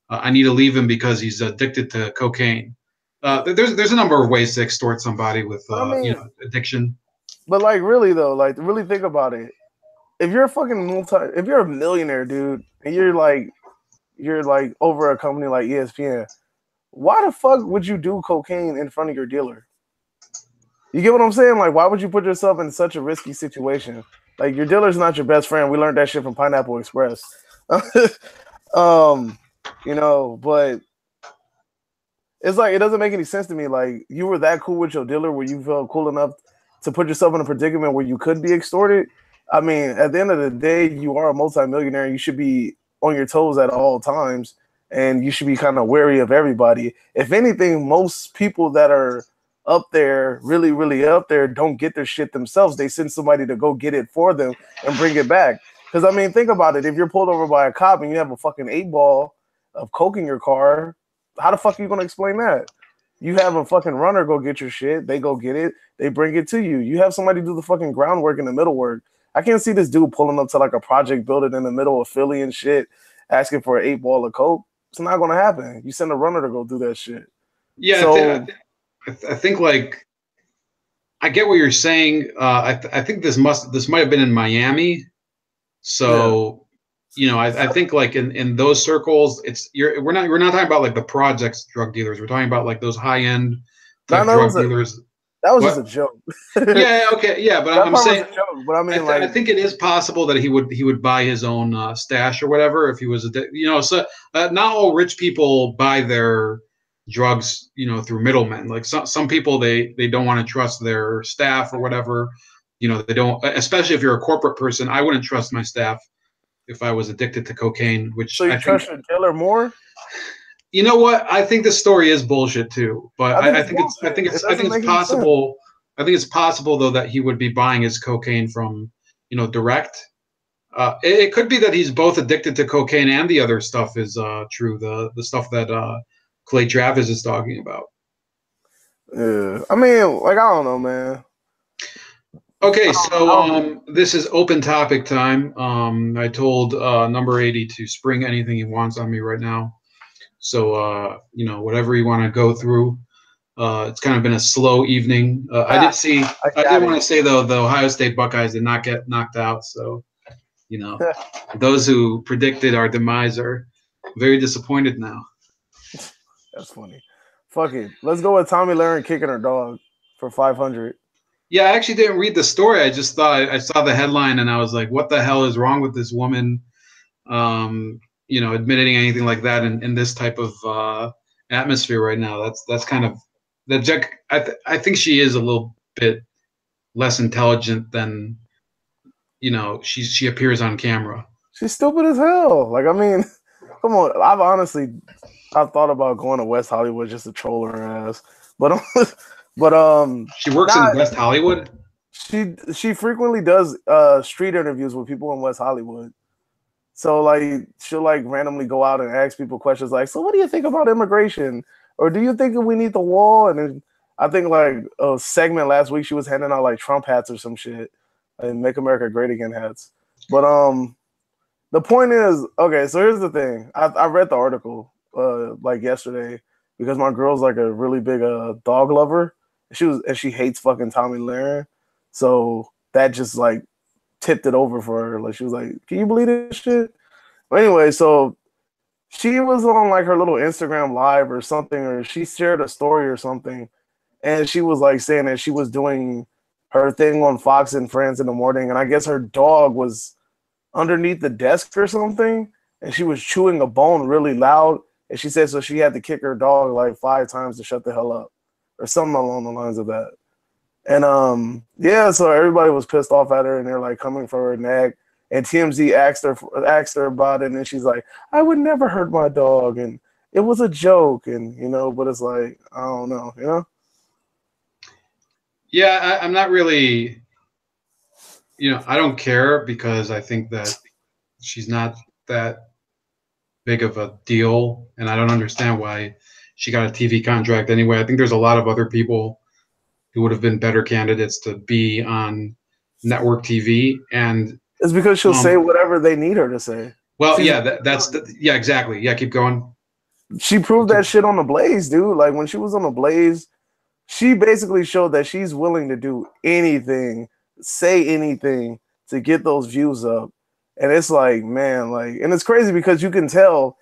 I need to leave him because he's addicted to cocaine. There's a number of ways to extort somebody with addiction. But like, really though, like really think about it. If you're if you're a millionaire, dude, and you're like over a company like ESPN, why the fuck would you do cocaine in front of your dealer? You get what I'm saying? Like, why would you put yourself in such a risky situation? Like, your dealer's not your best friend. We learned that shit from Pineapple Express. But it's like, it doesn't make any sense to me. Like, you were that cool with your dealer where you felt cool enough to put yourself in a predicament where you could be extorted. I mean, at the end of the day, you are a multimillionaire. You should be on your toes at all times, and you should be kind of wary of everybody. If anything, most people that are up there, really, really up there, don't get their shit themselves. They send somebody to go get it for them and bring it back. Because, I mean, think about it. If you're pulled over by a cop and you have a fucking 8-ball of coke in your car, how the fuck are you going to explain that? You have a fucking runner go get your shit. They go get it. They bring it to you. You have somebody do the fucking groundwork and the middle work. I can't see this dude pulling up to like a project building in the middle of Philly and shit, asking for an 8-ball of coke. It's not gonna happen. You send a runner to go do that shit. Yeah, So I think like I get what you're saying. I think this might have been in Miami. So, I think like in those circles, we're not talking about like the projects drug dealers. We're talking about like those high end type drug dealers. That was What? just a joke. Yeah, okay, yeah, but that I'm part saying, was a joke. But I mean, I think it is possible that he would buy his own stash or whatever if he was So not all rich people buy their drugs, through middlemen. Like some people they don't want to trust their staff or whatever. They don't, especially if you're a corporate person. I wouldn't trust my staff if I was addicted to cocaine. Which so you trust your dealer more? You know what? I think this story is bullshit too, but I think it's possible. I think it's possible though that he would be buying his cocaine from, direct. It could be that he's both addicted to cocaine and the other stuff is true. The stuff that Clay Travis is talking about. Yeah, I mean, like I don't know, man. Okay, so this is open topic time. I told number 80 to spring anything he wants on me right now. So, whatever you want to go through. It's kind of been a slow evening. I did want to say, though, the Ohio State Buckeyes did not get knocked out. So, those who predicted our demise are very disappointed now. That's funny. Fuck it. Let's go with Tommy Lahren kicking her dog for 500. Yeah, I actually didn't read the story. I just thought I saw the headline and I was like, what the hell is wrong with this woman? Admitting anything like that in this type of atmosphere right now. That's kind of I think she is a little bit less intelligent than she appears on camera. She's stupid as hell. Like, I mean, come on. I've thought about going to West Hollywood just to troll her ass, but she works in West Hollywood. She frequently does street interviews with people in West Hollywood. So like she'll like randomly go out and ask people questions like, so what do you think about immigration? Or do you think that we need the wall? And then I think like a segment last week she was handing out like Trump hats or some shit and Make America Great Again hats. But the point is, okay, so here's the thing. I read the article like yesterday because my girl's like a really big dog lover. She hates fucking Tommy Lahren. So that just like tipped it over for her. Like she was like, can you believe this shit? But anyway, so she was on like her little Instagram live or something, or she shared a story or something, and she was like saying that she was doing her thing on Fox and Friends in the morning, and I guess her dog was underneath the desk or something, and she was chewing a bone really loud, and she said so she had to kick her dog like 5 times to shut the hell up, or something along the lines of that. And yeah, so everybody was pissed off at her, and they're like coming for her neck. And TMZ asked her about it, and she's like, "I would never hurt my dog, and it was a joke." And but it's like I don't know, Yeah, I'm not really. I don't care because I think that she's not that big of a deal, and I don't understand why she got a TV contract anyway. I think there's a lot of other people who would have been better candidates to be on network TV, and it's because she'll say whatever they need her to say. Well, yeah, yeah, exactly. Yeah, keep going. She proved that shit on The Blaze, dude. Like when she was on The Blaze, she basically showed that she's willing to do anything, say anything to get those views up. And it's like, man, like, and it's crazy because you can tell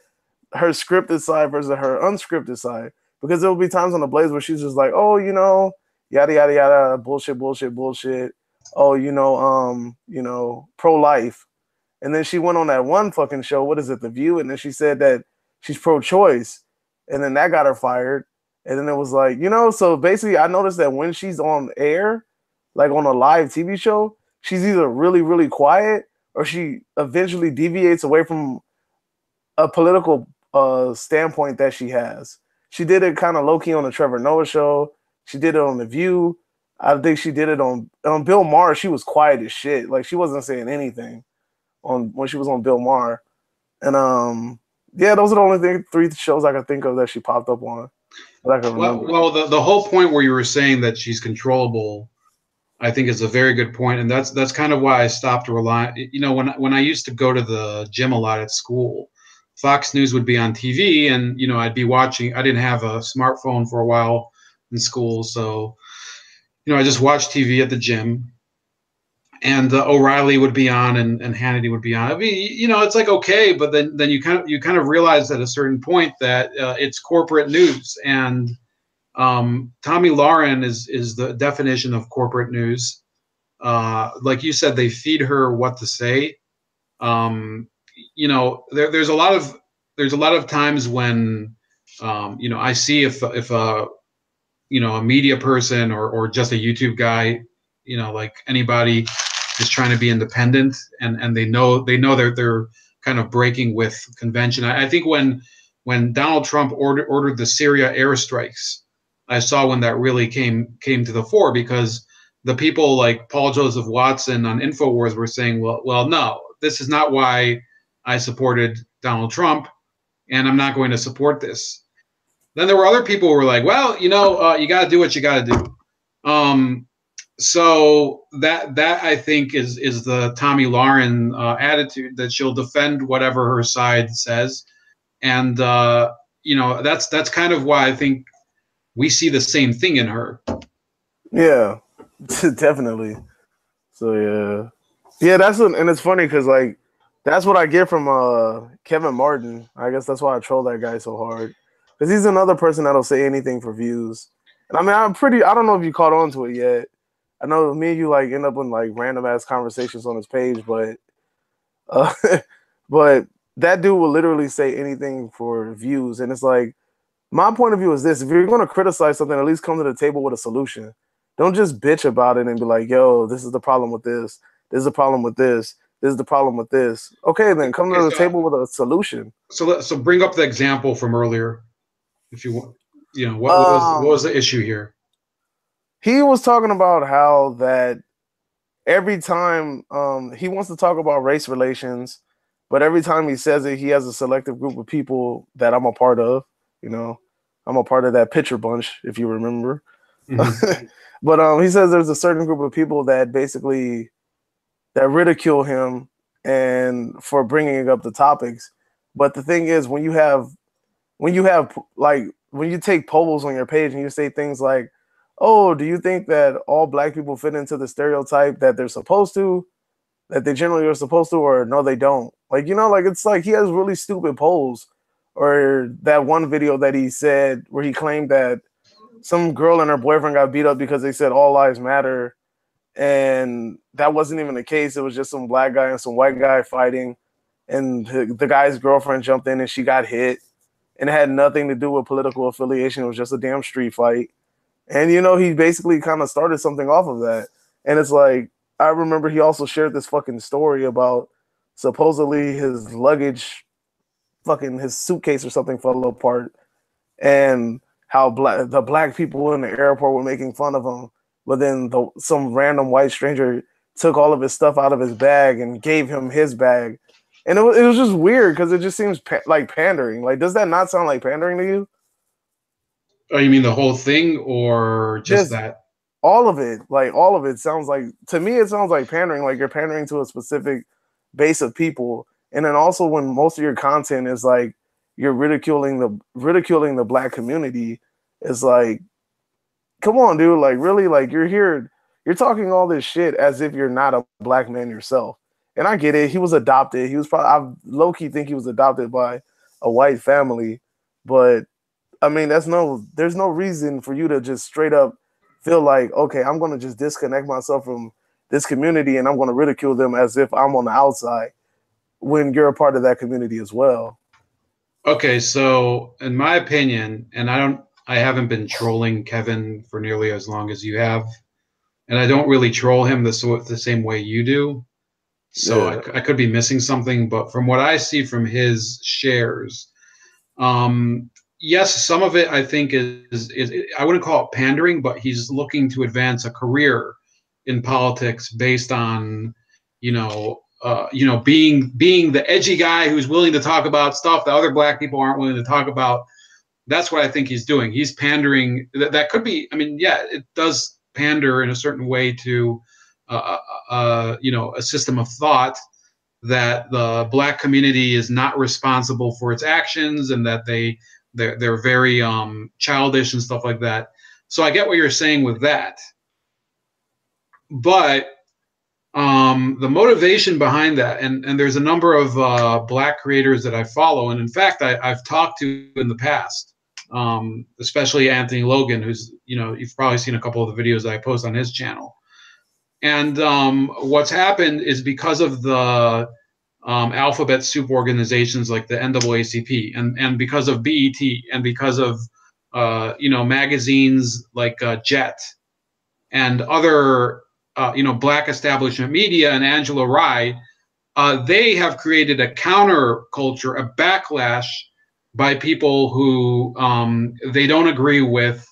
her scripted side versus her unscripted side. Because there will be times on The Blaze where she's just like, oh, yada yada yada, bullshit. Oh, pro-life. And then she went on that one fucking show, what is it, The View? And then she said that she's pro-choice. And then that got her fired. And then it was like, so basically I noticed that when she's on air, like on a live TV show, she's either really, really quiet or she eventually deviates away from a political standpoint that she has. She did it kind of low-key on the Trevor Noah show. She did it on The View. I think she did it on Bill Maher. She was quiet as shit. Like she wasn't saying anything when she was on Bill Maher. And yeah, those are the only 3 shows I can think of that she popped up on. That I can remember. Well, the whole point where you were saying that she's controllable, I think is a very good point, and that's kind of why I stopped relying. When I used to go to the gym a lot at school, Fox News would be on TV, and I'd be watching. I didn't have a smartphone for a while in school, so I just watched TV at the gym, and O'Reilly would be on, and Hannity would be on. I mean, it's like okay, but then you kind of realize at a certain point that it's corporate news, and Tommy Lauren is the definition of corporate news. Like you said, they feed her what to say. Um, there's a lot of times when I see if a media person or just a YouTube guy, like anybody is trying to be independent, and they know they're kind of breaking with convention. I think when Donald Trump ordered the Syria airstrikes, I saw when that really came to the fore, because the people like Paul Joseph Watson on InfoWars were saying, well, no, this is not why I supported Donald Trump, and I'm not going to support this. Then there were other people who were like, well, you got to do what you got to do. So that I think is the Tommy Lauren attitude, that she'll defend whatever her side says, and that's kind of why I think we see the same thing in her. Yeah, definitely. So yeah. And it's funny because like that's what I get from Kevin Martin. I guess that's why I troll that guy so hard, because he's another person that'll say anything for views. And I mean, I don't know if you caught on to it yet. I know me and you like end up in like random ass conversations on his page, but uh, but that dude will literally say anything for views, and it's like my point of view is this: if you're going to criticize something, at least come to the table with a solution. Don't just bitch about it and be like, "Yo, this is the problem with this. This is the problem with this. This is the problem with this." Okay, then come to the table with a solution. So bring up the example from earlier, if you want. What was the issue here? He was talking about how that every time he wants to talk about race relations, but every time he says it, he has a selective group of people that I'm a part of. I'm a part of that pitcher bunch, if you remember. Mm-hmm. But he says there's a certain group of people that basically that ridicule him and for bringing up the topics. But the thing is, when you take polls on your page and you say things like, "Oh, do you think that all black people fit into the stereotype that they're supposed to, that they generally are supposed to, or no, they don't?" Like, it's like he has really stupid polls. Or that one video that he said where he claimed that some girl and her boyfriend got beat up because they said all lives matter. And that wasn't even the case. It was just some black guy and some white guy fighting. And the guy's girlfriend jumped in and she got hit. And it had nothing to do with political affiliation. It was just a damn street fight. And, he basically kind of started something off of that. And it's like, I remember he also shared this fucking story about supposedly his luggage, his suitcase or something fell apart, and how the black people in the airport were making fun of him. But then some random white stranger took all of his stuff out of his bag and gave him his bag. And it was just weird because it just seems like pandering. Like, does that not sound like pandering to you? Oh, you mean the whole thing or just that? All of it. Like, all of it sounds like, to me, it sounds like pandering. Like, you're pandering to a specific base of people. And then also when most of your content is like you're ridiculing the black community, it's like, come on, dude. Like, really, like you're talking all this shit as if you're not a black man yourself. And I get it. He was adopted. He was probably, I low-key think he was adopted by a white family. But I mean, there's no reason for you to just straight up feel like, okay, I'm going to just disconnect myself from this community and I'm going to ridicule them as if I'm on the outside, when you're a part of that community as well. Okay, so in my opinion, and I haven't been trolling Kevin for nearly as long as you have, and I don't really troll him the same way you do. So yeah. I could be missing something, but from what I see from his shares, yes, some of it I think is I wouldn't call it pandering, but he's looking to advance a career in politics based on, being the edgy guy who's willing to talk about stuff that other black people aren't willing to talk about. That's what I think he's doing. He's pandering. That could be. I mean, yeah, it does pander in a certain way to a system of thought that the black community is not responsible for its actions, and that they're very childish and stuff like that. So I get what you're saying with that, but the motivation behind that, and there's a number of black creators that I follow, and in fact I've talked to in the past, especially Anthony Logan, who's, you've probably seen a couple of the videos that I post on his channel. And what's happened is, because of the alphabet soup organizations like the NAACP, and because of BET, and because of magazines like Jet and other black establishment media and Angela Rye, they have created a counter culture, a backlash by people who they don't agree with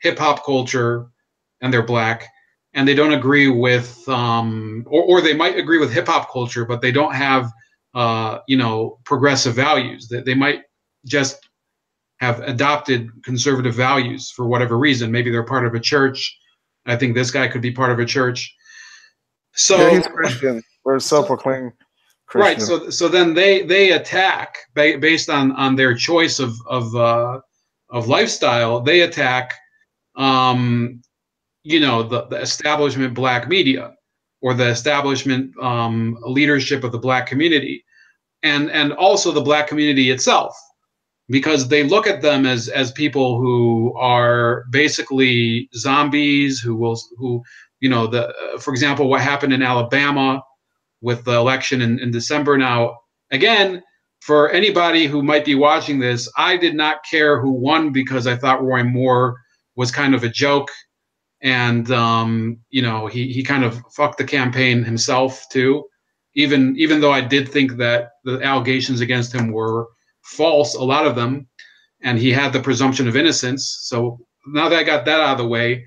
hip hop culture, and they're black, and they don't agree with, or they might agree with hip hop culture, but they don't have, progressive values. That they might just have adopted conservative values for whatever reason. Maybe they're part of a church. I think this guy could be part of a church. So yeah, he's Christian or self-proclaimed Christian. Right. So then they attack based on their choice of lifestyle. They attack, the establishment black media, or the establishment leadership of the black community, and also the black community itself, because they look at them as people who are basically zombies, who for example, what happened in Alabama with the election in December. Now, again, for anybody who might be watching this, I did not care who won, because I thought Roy Moore was kind of a joke. And, he kind of fucked the campaign himself too, even though I did think that the allegations against him were false, a lot of them, and he had the presumption of innocence. So now that I got that out of the way,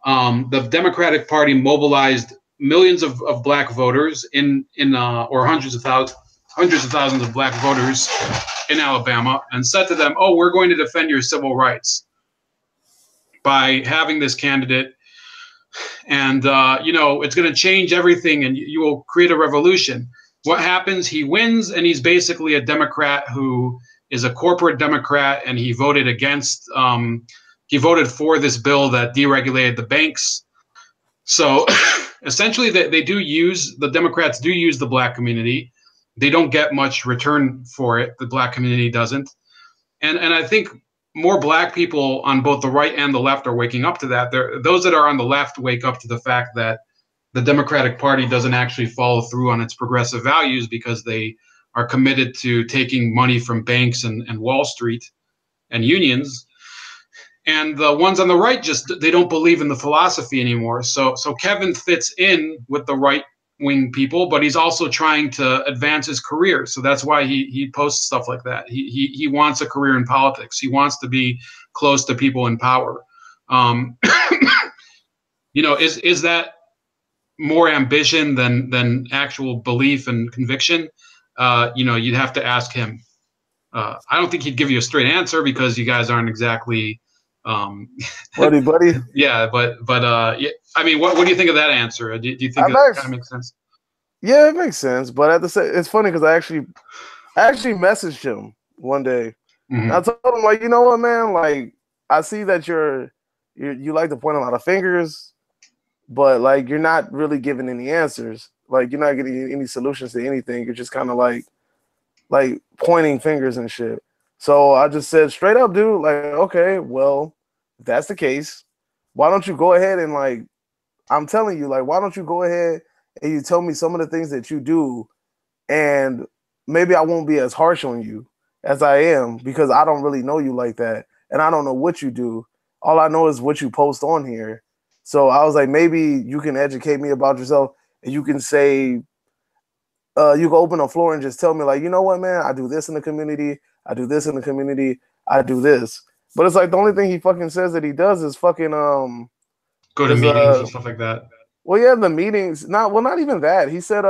the Democratic Party mobilized millions of black voters or hundreds of thousands of black voters in Alabama, and said to them, "Oh, we're going to defend your civil rights by having this candidate, and it's going to change everything, and you will create a revolution." What happens? He wins, and he's basically a Democrat who is a corporate Democrat, and he voted against. He voted for this bill that deregulated the banks. So essentially, the Democrats do use the black community. They don't get much return for it. The black community doesn't. And I think more black people on both the right and the left are waking up to that. Those that are on the left wake up to the fact that the Democratic Party doesn't actually follow through on its progressive values, because they are committed to taking money from banks and Wall Street and unions. And the ones on the right they don't believe in the philosophy anymore. So Kevin fits in with the right wing people, but he's also trying to advance his career. So that's why he posts stuff like that. He wants a career in politics. He wants to be close to people in power. Is that more ambition than actual belief and conviction? You'd have to ask him. I don't think he'd give you a straight answer, because you guys aren't exactly buddy. Yeah, but yeah, I mean, what do you think of that answer? Do you think that kind of makes sense? Yeah, it makes sense. But at the same, it's funny because I actually messaged him one day. Mm-hmm. I told him, like, you know what, man? Like, I see that you like to point a lot of fingers, but like you're not really giving any answers. Like, you're not getting any solutions to anything. You're just kind of like pointing fingers and shit. So I just said straight up, dude, like, okay, well, if that's the case, why don't you go ahead and, like, I'm telling you, like, why don't you go ahead and you tell me some of the things that you do, and maybe I won't be as harsh on you as I am, because I don't really know you like that, and I don't know what you do. All I know is what you post on here. So I was like, maybe you can educate me about yourself, and you can say, you can open a floor and just tell me, like, you know what, man, I do this in the community, I do this in the community, I do this. But it's like the only thing he fucking says that he does is fucking go to meetings and stuff like that. Well, yeah, the meetings. Not even that. He said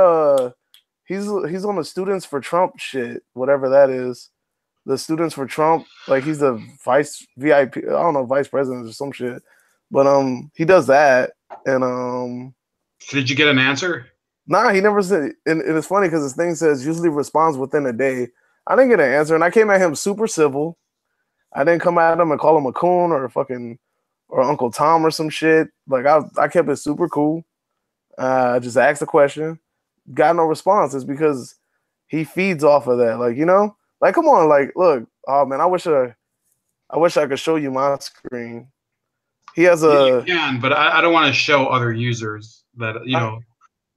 he's on the Students for Trump shit, whatever that is. The Students for Trump, like, he's the vice VIP, I don't know, vice president or some shit. But he does that. And Did you get an answer? nah, he never said. And it's funny because his thing says usually responds within a day. I didn't get an answer, and I came at him super civil. I didn't come at him and call him a coon or a fucking or Uncle Tom or some shit. Like I kept it super cool. I just asked the question, got no response. It's because he feeds off of that. Like, you know, like come on, like look, oh man, I wish I could show you my screen. He has Yeah, you a can, but I don't want to show other users that you I, know.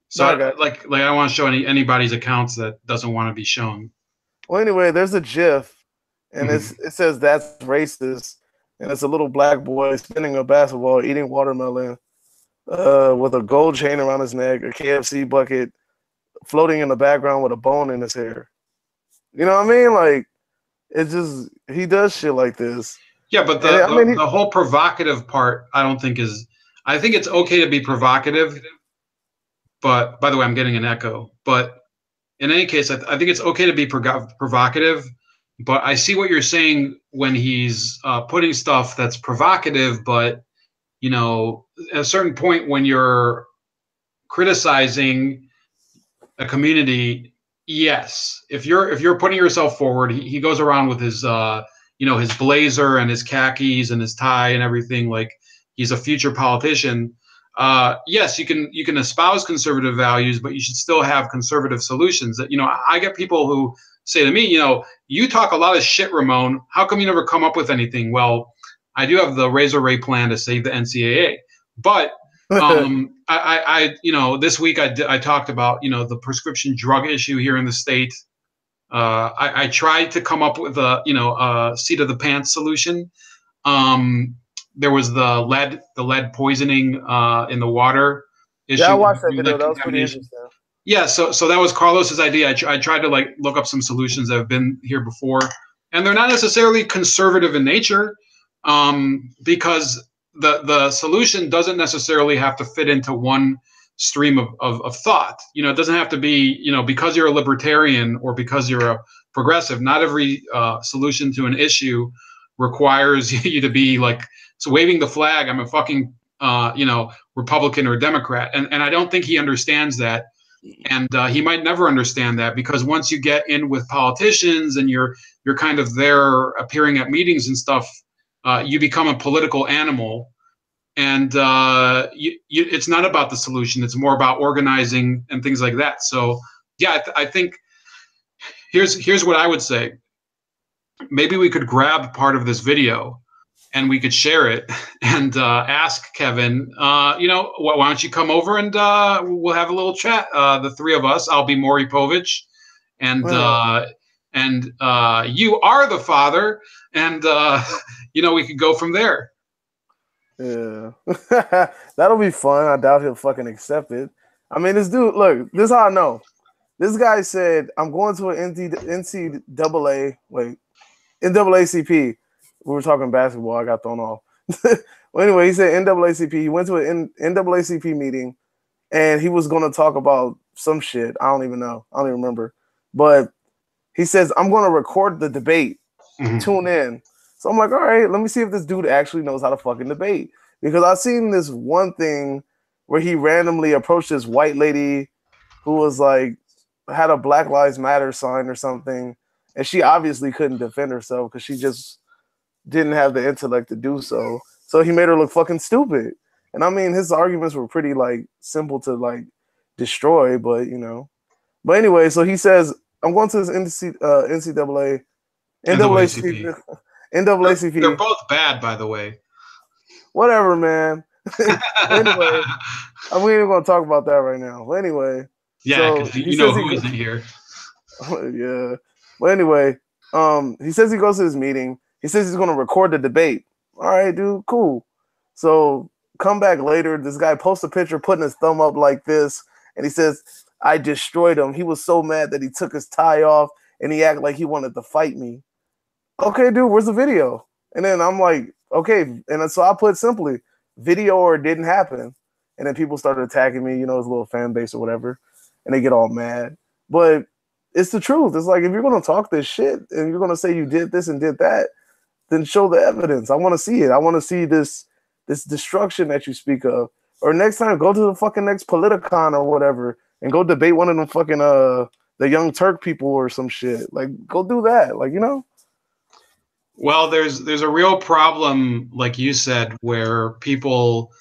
So no, I got like I don't want to show anybody's accounts that doesn't want to be shown. well anyway, there's a GIF and Mhm. it says that's racist. And it's a little black boy spinning a basketball, eating watermelon, with a gold chain around his neck, a KFC bucket floating in the background with a bone in his hair. You know what I mean? Like it's just he does shit like this. Yeah, but And I mean, the whole provocative part, I don't think is. I think it's okay to be provocative, but by the way, I'm getting an echo. But in any case, I think it's okay to be provocative. But I see what you're saying when he's putting stuff that's provocative, but you know, at a certain point when you're criticizing a community, yes. If you're putting yourself forward, he goes around with his his blazer and his khakis and his tie and everything like he's a future politician. Yes, you can espouse conservative values, but you should still have conservative solutions. That I get people who say to me, you talk a lot of shit, Ramon. How come you never come up with anything? Well, I do have the razor ray plan to save the NCAA, but this week I talked about, the prescription drug issue here in the state. I tried to come up with a seat of the pants solution. There was the lead poisoning in the water yeah, I issue, watched that video. lead That was pretty contamination. interesting. Yeah, so that was Carlos's idea. I tried to like look up some solutions that have been here before, and they're not necessarily conservative in nature, because the solution doesn't necessarily have to fit into one stream of thought. It doesn't have to be because you're a libertarian or because you're a progressive. Not every solution to an issue requires you to be like so waving the flag. I'm a fucking Republican or Democrat, and I don't think he understands that. And he might never understand that because once you get in with politicians and you're kind of there appearing at meetings and stuff, you become a political animal, and it's not about the solution. It's more about organizing and things like that. So yeah, I think here's what I would say. Maybe we could grab part of this video and we could share it and ask Kevin, why don't you come over and we'll have a little chat. The three of us. I'll be Maury Povich, and you are the father, and we could go from there. Yeah, that'll be fun. I doubt he'll fucking accept it. I mean, this dude. Look, this is how I know. This guy said, "I'm going to an NCAA. Wait, NAACP." We were talking basketball. I got thrown off. Well, anyway, he said NAACP. He went to an NAACP meeting, and he was going to talk about some shit. I don't even know. I don't even remember. But he says, "I'm going to record the debate. Tune in." So I'm like, all right, let me see if this dude actually knows how to fucking debate. Because I've seen this one thing where he randomly approached this white lady who was like, had a Black Lives Matter sign or something. And she obviously couldn't defend herself because she just didn't have the intellect to do so. So he made her look fucking stupid. And I mean, his arguments were pretty like simple to like destroy, but But anyway, so he says, I'm going to this NCAA, NAACP. NAACP. They're both bad, by the way. Whatever, man. Anyway, I'm not even going to talk about that right now. But anyway, yeah, so because he says who isn't here. yeah. But anyway, he says he goes to this meeting. He says he's going to record the debate. All right, dude, cool. So come back later. This guy posts a picture putting his thumb up like this, and he says, "I destroyed him. He was so mad that he took his tie off and he acted like he wanted to fight me." Okay, dude, where's the video? And then I'm like, okay. And so I put simply, video or it didn't happen. And then people started attacking me, his little fan base or whatever. And they get all mad. But it's the truth. It's like, if you're going to talk this shit and you're going to say you did this and did that, then show the evidence. I want to see it. I want to see this destruction that you speak of. Or next time, go to the fucking next Politicon or whatever, and go debate one of them fucking the Young Turk people or some shit. Like, go do that. Like, you know. Well, there's a real problem, like you said, where people,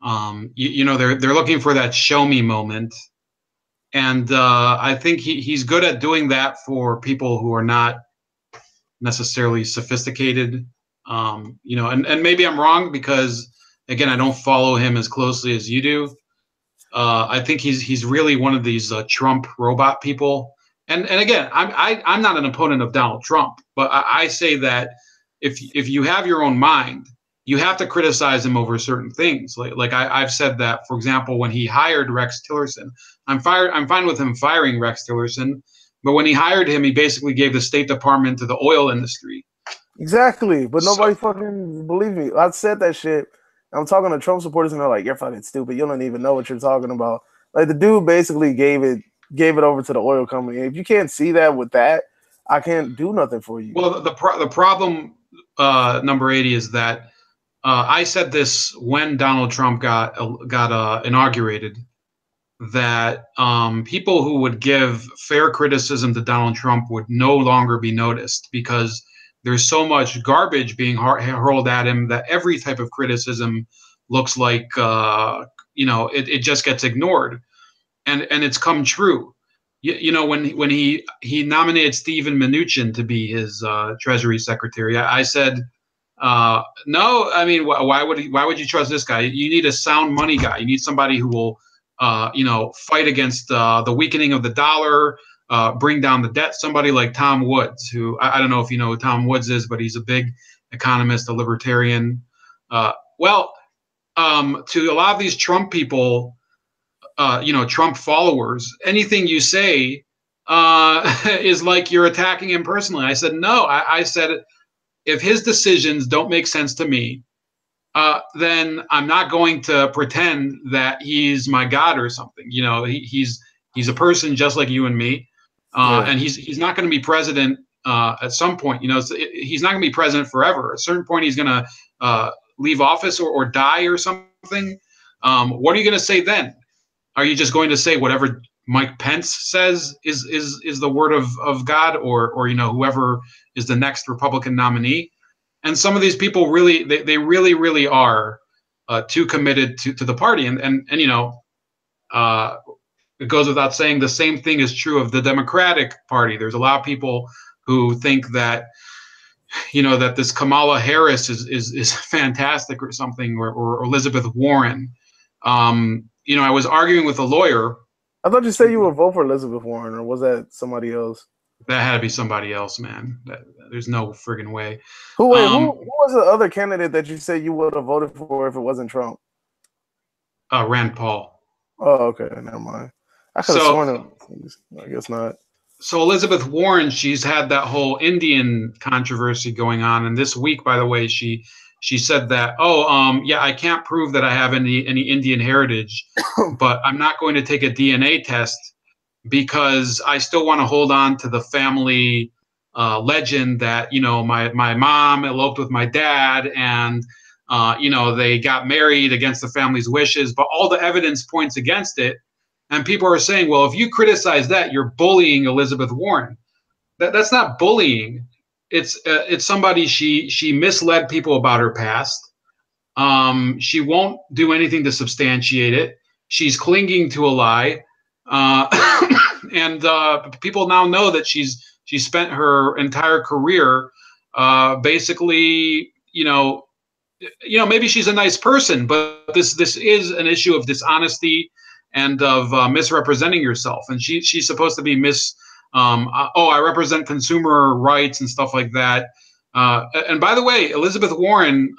they're looking for that show me moment, and I think he's good at doing that for people who are not necessarily sophisticated. And maybe I'm wrong because again, I don't follow him as closely as you do. I think he's really one of these Trump robot people. And again, I'm not an opponent of Donald Trump, but I say that if you have your own mind, you have to criticize him over certain things. Like I've said that, for example, when he hired Rex Tillerson, I'm fine with him firing Rex Tillerson, but when he hired him, he basically gave the State Department to the oil industry. Exactly, but nobody fucking believe me. I said that shit. I'm talking to Trump supporters, and they're like, "You're fucking stupid. You don't even know what you're talking about." Like the dude basically gave it over to the oil company. If you can't see that with that, I can't do nothing for you. Well, the problem, number 80, is that I said this when Donald Trump got inaugurated, that people who would give fair criticism to Donald Trump would no longer be noticed because there's so much garbage being hurled at him that every type of criticism looks like it just gets ignored, and it's come true. When he nominated Steven Mnuchin to be his Treasury Secretary, I said, no, I mean, why would you trust this guy? You need a sound money guy. You need somebody who will, fight against the weakening of the dollar, bring down the debt. Somebody like Tom Woods, who I don't know if you know who Tom Woods is, but he's a big economist, a libertarian. To a lot of these Trump people, Trump followers, anything you say is like you're attacking him personally. I said, no, I said, if his decisions don't make sense to me, then I'm not going to pretend that he's my God or something. He's a person just like you and me, and he's not going to be president at some point. He's not going to be president forever. At a certain point, he's going to leave office or die or something. What are you going to say then? Are you just going to say whatever Mike Pence says is the word of God, or whoever is the next Republican nominee? And some of these people really, they really, really are too committed to the party. And it goes without saying the same thing is true of the Democratic Party. There's a lot of people who think that that this Kamala Harris is fantastic or something, or Elizabeth Warren. I was arguing with a lawyer. I thought you said you would vote for Elizabeth Warren, or was that somebody else? That had to be somebody else, man. There's no friggin' way. Who was the other candidate that you said you would have voted for if it wasn't Trump? Rand Paul. Oh, okay. Never mind. I could have sworn it. I guess not. So Elizabeth Warren, she's had that whole Indian controversy going on, and this week, by the way, she said that, I can't prove that I have any Indian heritage, but I'm not going to take a DNA test because I still want to hold on to the family legend that my mom eloped with my dad, and they got married against the family's wishes, but all the evidence points against it. And people are saying, well, if you criticize that, you're bullying Elizabeth Warren. That's not bullying. It's somebody, she misled people about her past. She won't do anything to substantiate it. She's clinging to a lie. And people now know that she spent her entire career basically, maybe she's a nice person, but this is an issue of dishonesty and of misrepresenting yourself. And she's supposed to be I represent consumer rights and stuff like that. And by the way, Elizabeth Warren,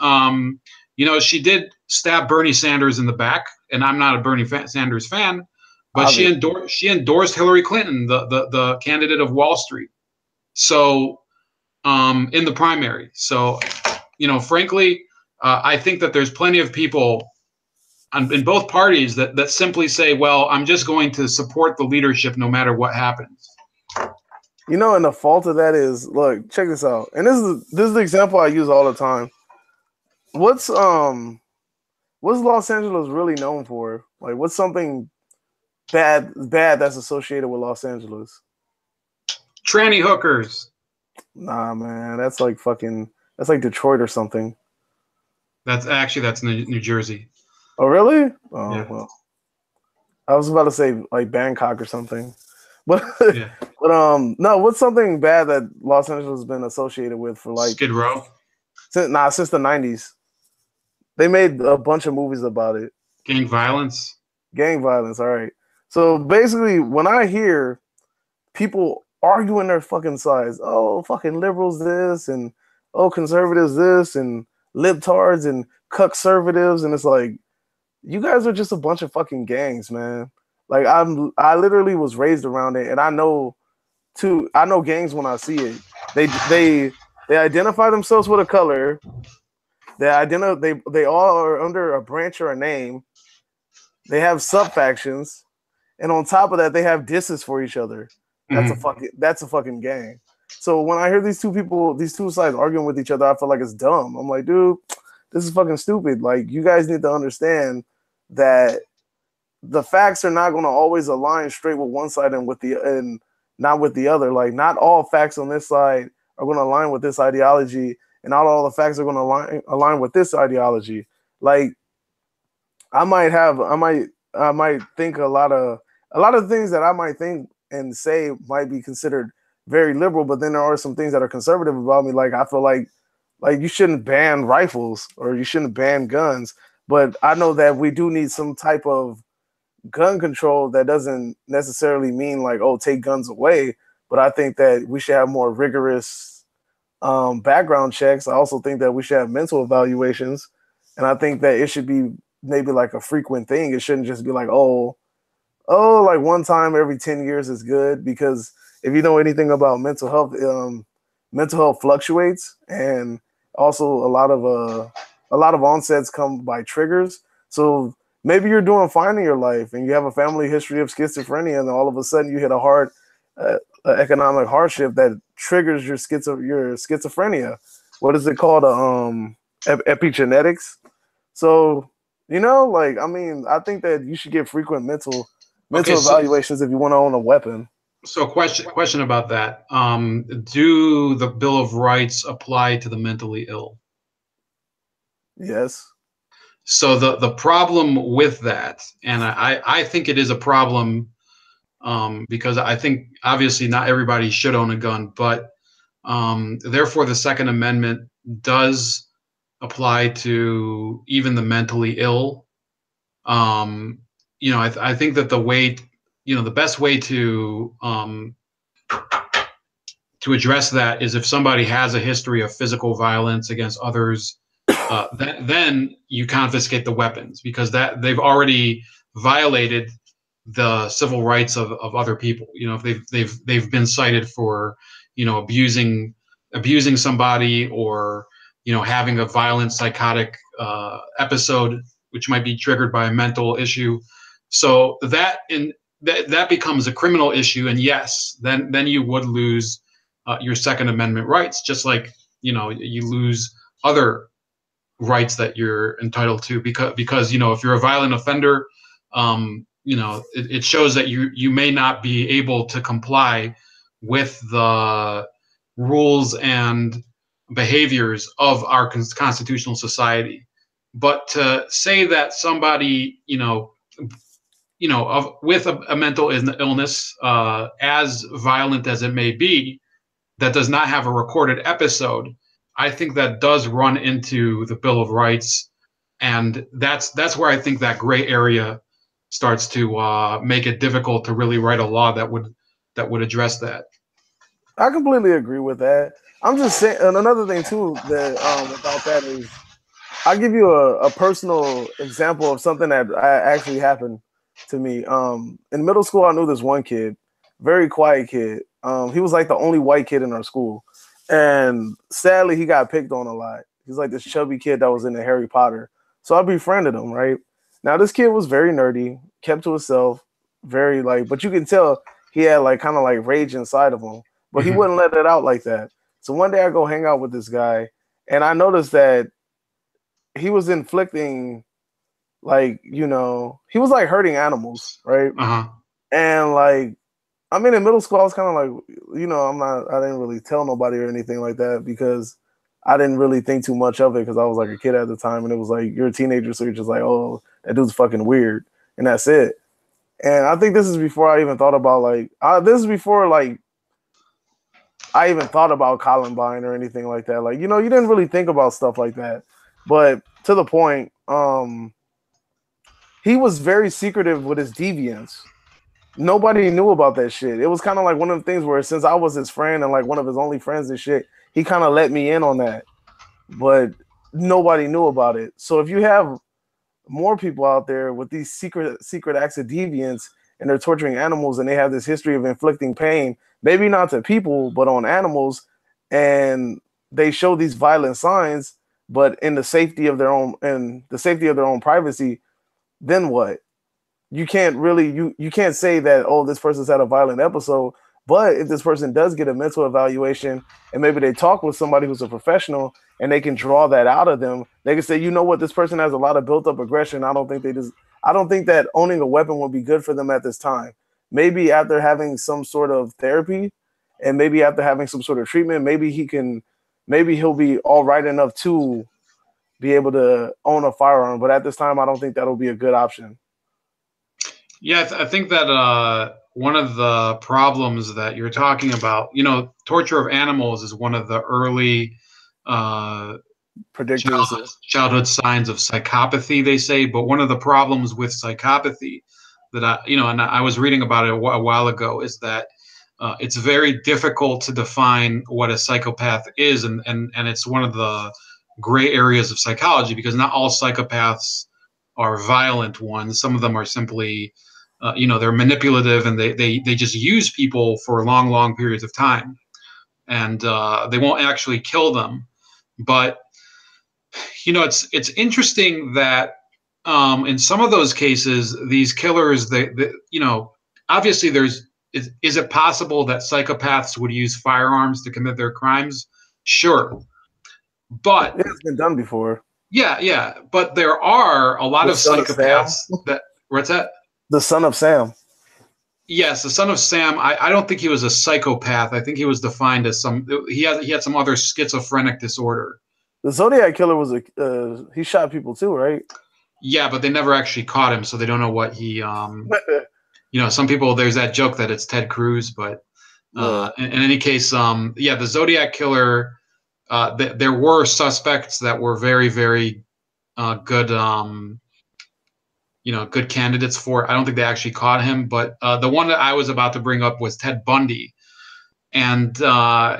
she did stab Bernie Sanders in the back, and I'm not a Bernie Sanders fan, but she endorsed Hillary Clinton, the candidate of Wall Street. So in the primary. So, frankly, I think that there's plenty of people in both parties that simply say, well, I'm just going to support the leadership no matter what happens. And the fault of that is, look, check this out. And this is the example I use all the time. What's what's Los Angeles really known for? Like, what's something bad that's associated with Los Angeles? Tranny hookers. Nah, man, that's like fucking. That's like Detroit or something. That's New Jersey. Oh, really? Oh, Yeah. well. I was about to say like Bangkok or something, but Yeah. no. What's something bad that Los Angeles has been associated with for like Skid Row. since the '90s? They made a bunch of movies about it. Gang violence. Gang violence. All right. So basically, when I hear people arguing their fucking sides, oh fucking liberals this and oh conservatives this and libtards and cuck-servatives, and it's like you guys are just a bunch of fucking gangs, man. Like I literally was raised around it, and I know gangs when I see it. They identify themselves with a color. They all are under a branch or a name. They have sub factions, and on top of that, they have disses for each other. That's a fucking gang. So when I hear these two sides arguing with each other, I feel like it's dumb. I'm like, dude, this is fucking stupid. Like, you guys need to understand that the facts are not going to always align straight with one side and not with the other. Like, not all facts on this side are going to align with this ideology, and not all the facts are going to align with this ideology. Like, I might think a lot of things that I might think and say might be considered very liberal, but then there are some things that are conservative about me. Like, I feel like you shouldn't ban rifles or you shouldn't ban guns, but I know that we do need some type of gun control that doesn't necessarily mean like, oh, take guns away. But I think that we should have more rigorous background checks. I also think that we should have mental evaluations, and I think that it should be maybe like a frequent thing. It shouldn't just be like, like one time every 10 years is good, because if you know anything about mental health fluctuates, and also a lot of onsets come by triggers. So maybe you're doing fine in your life and you have a family history of schizophrenia, and all of a sudden you hit a hard economic hardship that triggers your schizophrenia. What is it called? Epigenetics. So, like, I mean, I think that you should get frequent mental Okay, evaluations if you want to own a weapon. so question about that. Do the Bill of Rights apply to the mentally ill? Yes. So the problem with that, and I think it is a problem, because I think obviously not everybody should own a gun, but therefore the Second Amendment does apply to even the mentally ill. I think that the best way to address that is if somebody has a history of physical violence against others, then you confiscate the weapons, because that they've already violated the civil rights of other people. If they've been cited for abusing somebody, or having a violent psychotic episode which might be triggered by a mental issue. So that becomes a criminal issue, and yes, then you would lose your Second Amendment rights, just like you lose other rights that you're entitled to, because if you're a violent offender, it shows that you may not be able to comply with the rules and behaviors of our constitutional society. But to say that somebody with a mental illness, as violent as it may be, that does not have a recorded episode, I think that does run into the Bill of Rights, and that's where I think that gray area starts to make it difficult to really write a law that would address that. I completely agree with that. I'm just saying, and another thing too that about that is, I'll give you a personal example of something that actually happened to me. In middle school, I knew this one kid, very quiet kid. He was like the only white kid in our school, and sadly, he got picked on a lot. He's like this chubby kid that was in the Harry Potter. So I befriended him. Right now, this kid was very nerdy, kept to himself, very like, but you can tell he had like kind of like rage inside of him, but he Mm-hmm. wouldn't let it out like that. So one day I go hang out with this guy, and I noticed that he was inflicting like, you know, he was like hurting animals, right? Uh-huh. And like, I mean, in middle school, I was kind of like, you know, I didn't really tell nobody or anything like that because I didn't really think too much of it because I was like a kid at the time, and it was like you're a teenager, so you're just like, oh, that dude's fucking weird, and that's it. And I think this is before I even thought about like, this is before like I even thought about Columbine or anything like that. Like, you know, you didn't really think about stuff like that, but to the point, he was very secretive with his deviance. Nobody knew about that shit. It was kind of like one of the things where since I was his friend and like one of his only friends and shit, he kind of let me in on that. But nobody knew about it. So if you have more people out there with these secret acts of deviance and they're torturing animals and they have this history of inflicting pain, maybe not to people, but on animals, and they show these violent signs, but in the safety of their own and the safety of their own privacy, then what? You can't really you can't say that, oh, this person's had a violent episode. But if this person does get a mental evaluation and maybe they talk with somebody who's a professional and they can draw that out of them, they can say, you know what, this person has a lot of built up aggression. I don't think that owning a weapon would be good for them at this time. Maybe after having some sort of therapy and maybe after having some sort of treatment, maybe he'll be all right enough to be able to own a firearm. But at this time, I don't think that'll be a good option. Yeah, I think that one of the problems that you're talking about, you know, torture of animals is one of the early uh, Predictors. childhood signs of psychopathy, they say. But one of the problems with psychopathy that and I was reading about it a while ago, is that it's very difficult to define what a psychopath is, and it's one of the gray areas of psychology because not all psychopaths are violent ones. Some of them are simply they're manipulative and they just use people for long periods of time, and they won't actually kill them. But it's interesting that in some of those cases, these killers, obviously is it possible that psychopaths would use firearms to commit their crimes? Sure, but It's been done before. yeah, but there are a lot of psychopaths that. What's that? The Son of Sam. Yes, the Son of Sam. I don't think he was a psychopath. I think he was defined as he had some other schizophrenic disorder. The Zodiac Killer was he shot people too, right? Yeah, but they never actually caught him, so they don't know what he. Some people, there's that joke that it's Ted Cruz, but in any case, the Zodiac Killer. There were suspects that were very, very good. Good candidates for it. I don't think they actually caught him, but the one that I was about to bring up was Ted Bundy. And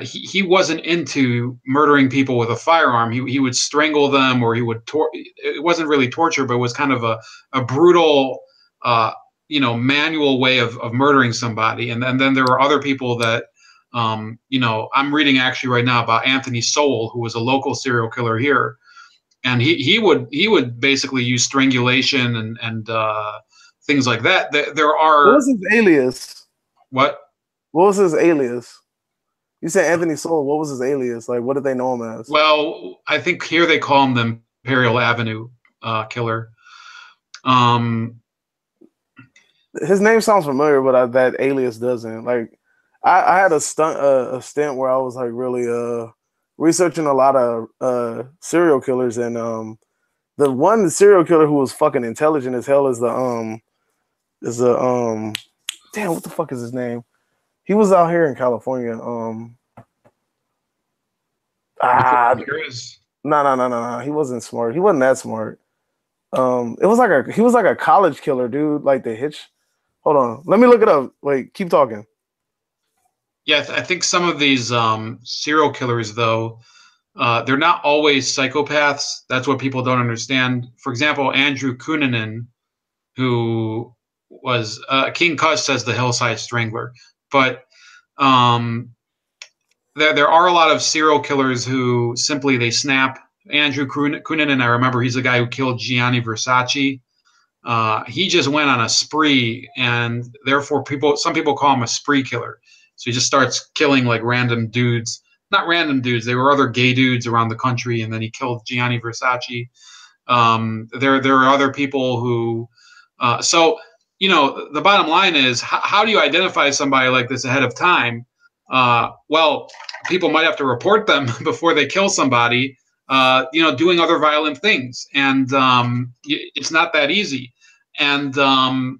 he wasn't into murdering people with a firearm. He would strangle them, or he would it wasn't really torture, but it was kind of a brutal, manual way of murdering somebody. And then there were other people that, I'm reading actually right now about Anthony Sowell, who was a local serial killer here. And he would basically use strangulation and things like that. There are. What was his alias? What? What was his alias? You said Anthony Sowell. What was his alias? Like, what did they know him as? Well, I think here they call him the Imperial Avenue Killer. His name sounds familiar, but that alias doesn't. Like, I had a stint where I was like really researching a lot of serial killers, and the one serial killer who was fucking intelligent as hell is the damn, what the fuck is his name? He was out here in California. No. He wasn't smart. He wasn't that smart. He was like a college killer, dude. Like the Hitch. Hold on, let me look it up. Wait, keep talking. Yeah, I think some of these serial killers, though, they're not always psychopaths. That's what people don't understand. For example, Andrew Cunanan, who was King Cus says the Hillside Strangler, but there are a lot of serial killers who simply they snap. Andrew Cunanan, I remember he's the guy who killed Gianni Versace. He just went on a spree, and therefore some people call him a spree killer. So he just starts killing like random dudes. Not random dudes. There were other gay dudes around the country, and then he killed Gianni Versace. There are other people who, so the bottom line is, how do you identify somebody like this ahead of time? Well, people might have to report them before they kill somebody, doing other violent things, and it's not that easy. And there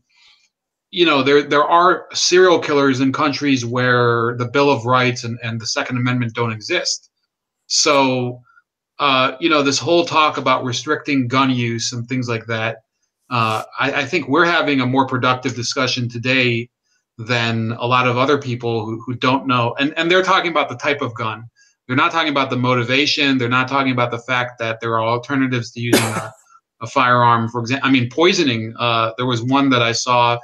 are serial killers in countries where the Bill of Rights and the Second Amendment don't exist. So this whole talk about restricting gun use and things like that, I think we're having a more productive discussion today than a lot of other people who don't know. And they're talking about the type of gun. They're not talking about the motivation. They're not talking about the fact that there are alternatives to using a firearm. For example, I mean, poisoning. There was one that I saw,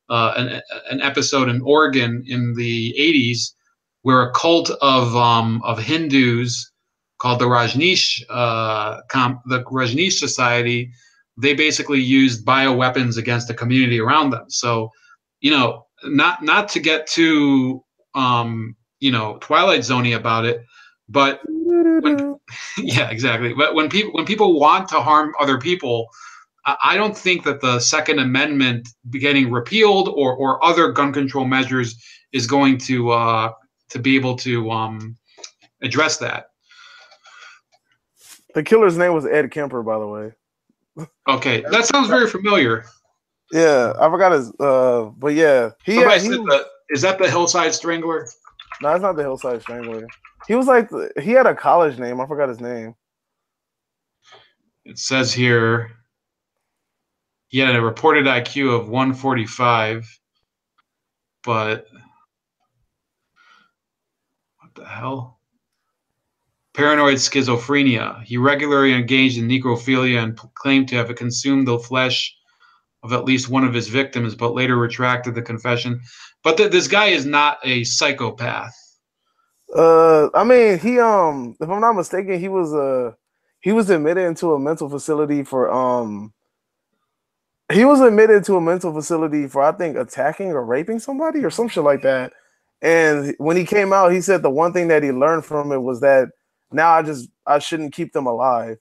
an episode in Oregon in the 80s where a cult of Hindus called the Rajneesh Society, they basically used bioweapons against the community around them. So, not to get too Twilight Zone-y about it, but yeah, exactly. But when people want to harm other people, I don't think that the Second Amendment getting repealed or other gun control measures is going to be able to address that. The killer's name was Ed Kemper, by the way. Okay, that sounds very familiar. Yeah, I forgot his. But yeah, is that the Hillside Strangler? No, it's not the Hillside Strangler. He was like he had a college name. I forgot his name. It says here he had a reported IQ of 145, but what the hell? Paranoid schizophrenia. He regularly engaged in necrophilia and claimed to have consumed the flesh of at least one of his victims, but later retracted the confession. But this guy is not a psychopath. I mean, he if I'm not mistaken, he was admitted into a mental facility for I think attacking or raping somebody or some shit like that. And when he came out, he said the one thing that he learned from it was that now I shouldn't keep them alive.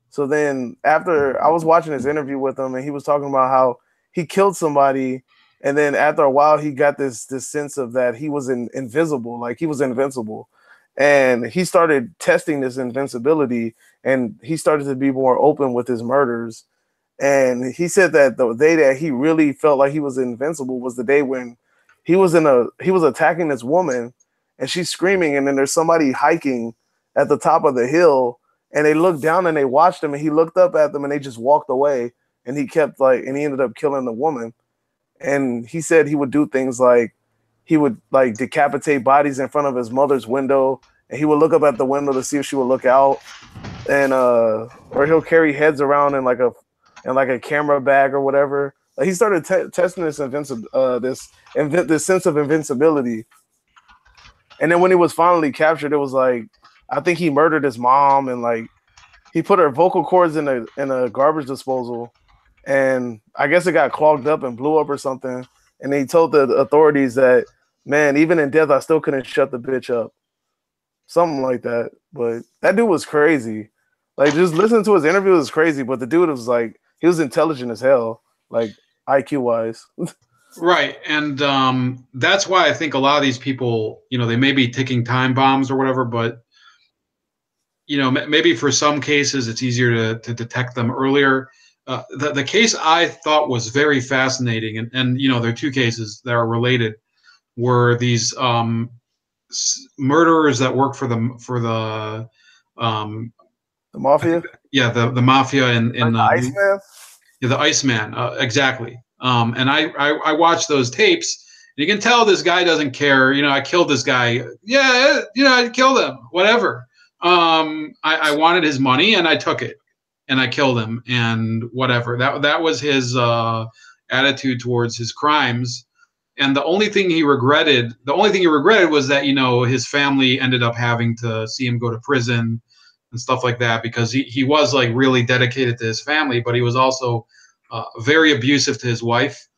So then after I was watching his interview with him and he was talking about how he killed somebody, and then after a while he got this sense of that he was invisible, like he was invincible. And he started testing this invincibility and he started to be more open with his murders. And he said that the day that he really felt like he was invincible was the day when he was attacking this woman and she's screaming, and then there's somebody hiking at the top of the hill, and they looked down and they watched him, and he looked up at them and they just walked away, and he ended up killing the woman. And he said he would do things like he would like decapitate bodies in front of his mother's window, and he would look up at the window to see if she would look out, and or he'll carry heads around in like a camera bag or whatever. Like he started testing this this sense of invincibility. And then when he was finally captured, it was like I think he murdered his mom, and like he put her vocal cords in a garbage disposal, and I guess it got clogged up and blew up or something. And he told the authorities that, man, even in death, I still couldn't shut the bitch up. Something like that. But that dude was crazy. Like, just listening to his interview was crazy, but the dude was like, he was intelligent as hell, like IQ wise. Right. And that's why I think a lot of these people, they may be ticking time bombs or whatever, but, maybe for some cases it's easier to detect them earlier. The case I thought was very fascinating, and there are two cases that are related, were these murderers that work for the mafia. The mafia in the Iceman. Yeah, the Iceman, exactly. And I watched those tapes. And you can tell this guy doesn't care. I killed this guy. Yeah, I killed him. Whatever. I wanted his money and I took it, and I killed him, and whatever. That was his attitude towards his crimes. And the only thing he regretted was that his family ended up having to see him go to prison and stuff like that, because he was like really dedicated to his family, but he was also very abusive to his wife.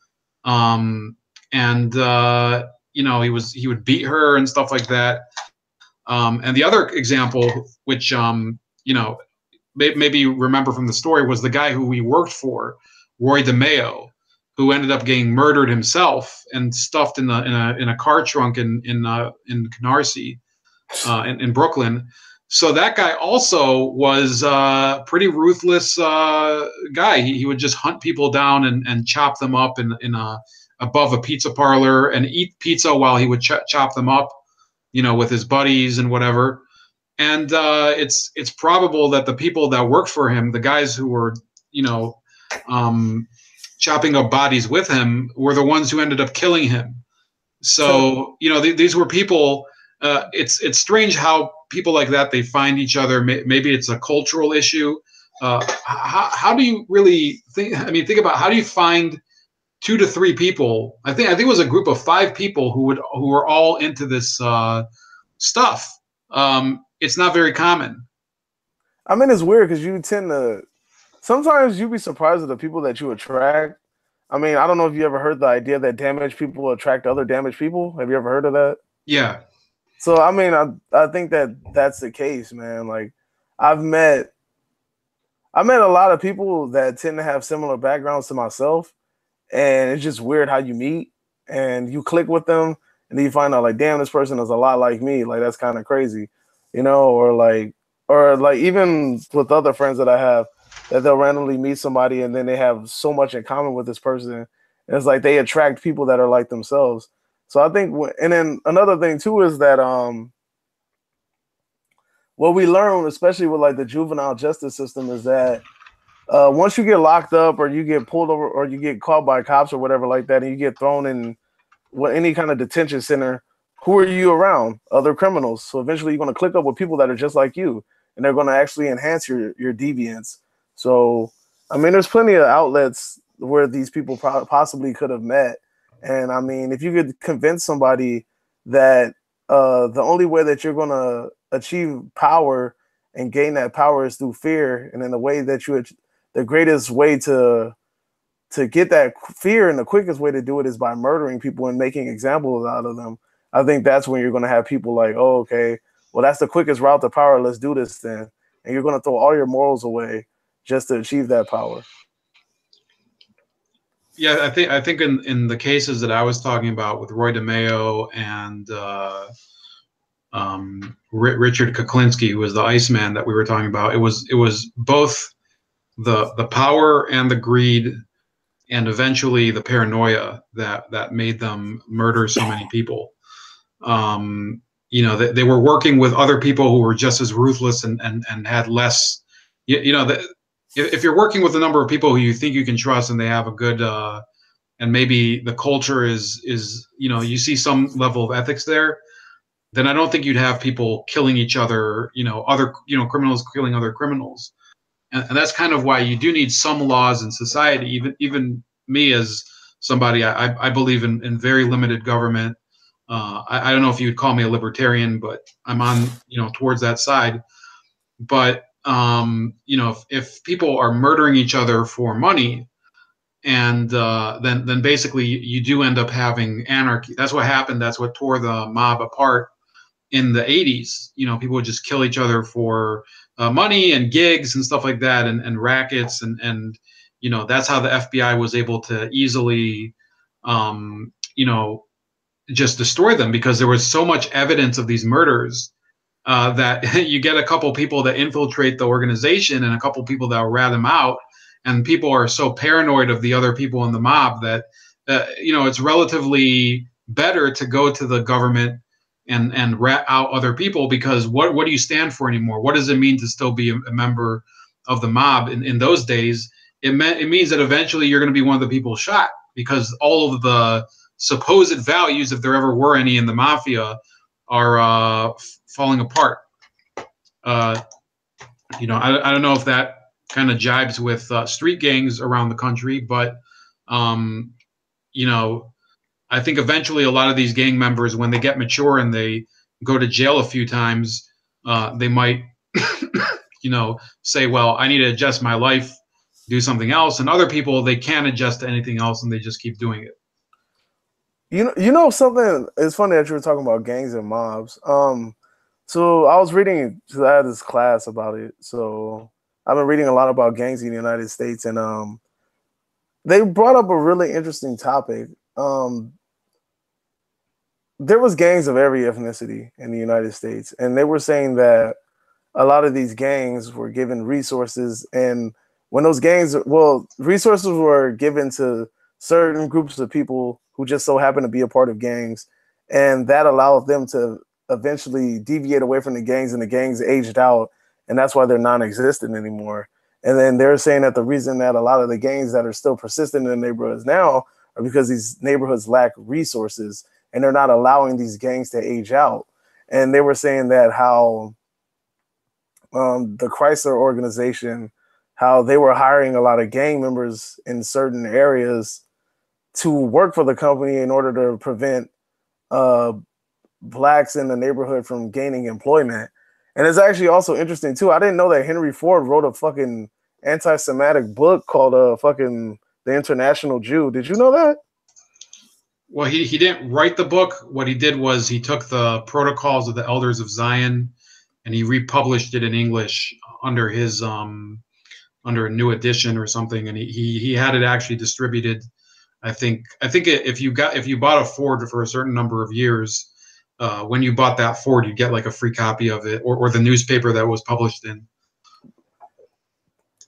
And he would beat her and stuff like that. And the other example, which maybe you remember from the story, was the guy who we worked for, Roy DeMeo, who ended up getting murdered himself and stuffed in a car trunk in Canarsie, in Brooklyn. So that guy also was a pretty ruthless guy. He would just hunt people down and chop them up above a pizza parlor and eat pizza while he would chop them up, with his buddies and whatever. And it's probable that the people that worked for him, the guys who were, chopping up bodies with him, were the ones who ended up killing him. So, these were people. It's strange how people like that, they find each other. Maybe it's a cultural issue. How do you really think? I mean, think about, how do you find 2 to 3 people? I think it was a group of 5 people who were all into this stuff. It's not very common. I mean, it's weird because you tend to sometimes you'd be surprised at the people that you attract. I mean, I don't know if you ever heard the idea that damaged people attract other damaged people. Have you ever heard of that? Yeah. So, I mean, I think that that's the case, man. Like, I've met a lot of people that tend to have similar backgrounds to myself, and it's just weird how you meet and you click with them, and then you find out, like, damn, this person is a lot like me. Like, that's kind of crazy, or like even with other friends that I have, that they'll randomly meet somebody and then they have so much in common with this person. And it's like they attract people that are like themselves. So I think, and then another thing too is that what we learn, especially with like the juvenile justice system, is that once you get locked up or you get pulled over or you get caught by cops or whatever like that, and you get thrown in any kind of detention center, who are you around? Other criminals. So eventually you're going to click up with people that are just like you, and they're going to actually enhance your deviance. So, I mean, there's plenty of outlets where these people possibly could have met. And I mean, if you could convince somebody that the only way that you're going to achieve power and gain that power is through fear, and in the way that the greatest way to get that fear and the quickest way to do it is by murdering people and making examples out of them, I think that's when you're going to have people like, oh, okay, well, that's the quickest route to power. Let's do this then. And you're going to throw all your morals away just to achieve that power. Yeah, I think in the cases that I was talking about with Roy DeMeo and Richard Kuklinski, who was the Iceman that we were talking about, it was both the power and the greed and eventually the paranoia that made them murder so many people. They were working with other people who were just as ruthless and had less, if you're working with a number of people who you think you can trust and they have a good, and maybe the culture is, you see some level of ethics there, then I don't think you'd have people killing each other, criminals killing other criminals. And that's kind of why you do need some laws in society. Even me, as somebody, I believe in very limited government. I don't know if you would call me a libertarian, but I'm on, towards that side. But if people are murdering each other for money, and then basically you do end up having anarchy. That's what happened. That's what tore the mob apart in the 80s. People would just kill each other for money and gigs and stuff like that, and rackets, and that's how the FBI was able to easily just destroy them, because there was so much evidence of these murders that you get a couple people that infiltrate the organization and a couple people that will rat them out, and people are so paranoid of the other people in the mob that it's relatively better to go to the government and rat out other people, because what do you stand for anymore? What does it mean to still be a member of the mob? In those days, it means that eventually you're going to be one of the people shot, because all of the supposed values, if there ever were any in the mafia, are falling apart. I don't know if that kind of jibes with street gangs around the country, but I think eventually a lot of these gang members, when they get mature and they go to jail a few times, they might, say, well, I need to adjust my life, do something else. And other people, they can't adjust to anything else, and they just keep doing it. Something. It's funny that you were talking about gangs and mobs. So I was reading, because I had this class about it. So I've been reading a lot about gangs in the United States, and they brought up a really interesting topic. There was gangs of every ethnicity in the United States, and they were saying that a lot of these gangs were given resources, and when those gangs, well, resources were given to certain groups of people who just so happen to be a part of gangs, and that allowed them to eventually deviate away from the gangs, and the gangs aged out, and that's why they're non-existent anymore. And then they're saying that the reason that a lot of the gangs that are still persistent in the neighborhoods now are because these neighborhoods lack resources, and they're not allowing these gangs to age out. And they were saying that how the Chrysler organization, how they were hiring a lot of gang members in certain areas to work for the company in order to prevent blacks in the neighborhood from gaining employment. And it's actually also interesting too. I didn't know that Henry Ford wrote a fucking anti-Semitic book called fucking The International Jew. Did you know that? Well, he didn't write the book. What he did was he took the Protocols of the Elders of Zion and he republished it in English under his under a new edition or something, and he had it actually distributed. I think if you bought a Ford for a certain number of years, when you bought that Ford, you get like a free copy of it or the newspaper that was published in.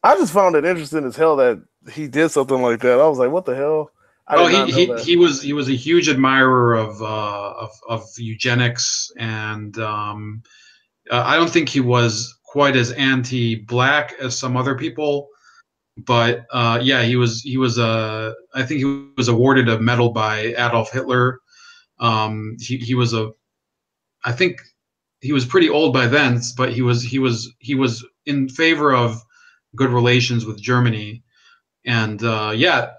I just found it interesting as hell that he did something like that. I was like, what the hell? I did not know that. He was a huge admirer of eugenics, and I don't think he was quite as anti-black as some other people, but yeah, he was I think he was awarded a medal by Adolf Hitler. He was I think he was pretty old by then, but he was in favor of good relations with Germany, and yeah,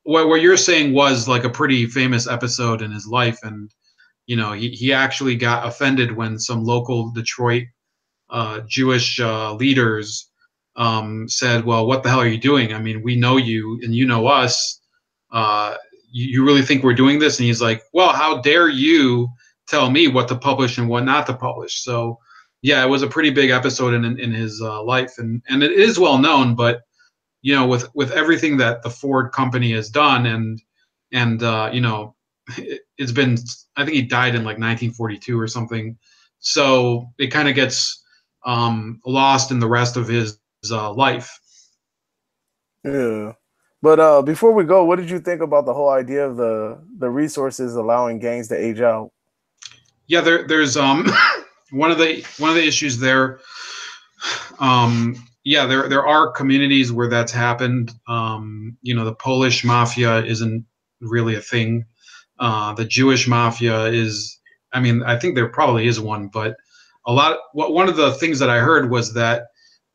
what you're saying was like a pretty famous episode in his life, and you know he actually got offended when some local Detroit Jewish leaders said, "Well, what the hell are you doing? I mean, we know you and you know us. You really think we're doing this?" And he's like, "Well, how dare you tell me what to publish and what not to publish?" So, yeah, it was a pretty big episode in his life, and it is well known. But you know, with everything that the Ford company has done, and you know, it's been, I think he died in like 1942 or something. So it kind of gets lost in the rest of his life. Yeah. But before we go, what did you think about the whole idea of the resources allowing gangs to age out? Yeah, there's one of the issues there. Yeah, there are communities where that's happened. You know, the Polish mafia isn't really a thing. The Jewish mafia is. I mean, I think there probably is one, but one of the things that I heard was that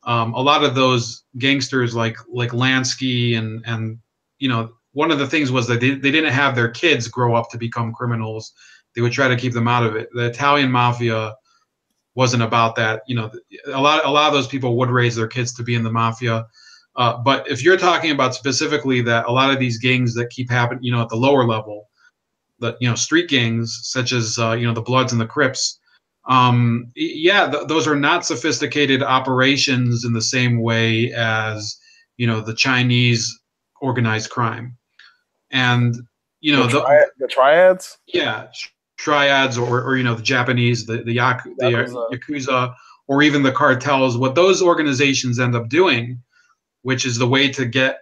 a lot of those gangsters like Lansky and you know, one of the things was that they didn't have their kids grow up to become criminals. They would try to keep them out of it. The Italian mafia wasn't about that. You know, a lot of those people would raise their kids to be in the mafia. But if you're talking about specifically that a lot of these gangs that keep happening, you know, at the lower level, the, you know, street gangs such as you know, the Bloods and the Crips, yeah, those are not sophisticated operations in the same way as, you know, the Chinese organized crime, and you know the triads. Yeah, triads, or you know, the Japanese, the Yakuza, or even the cartels. What those organizations end up doing, which is the way to get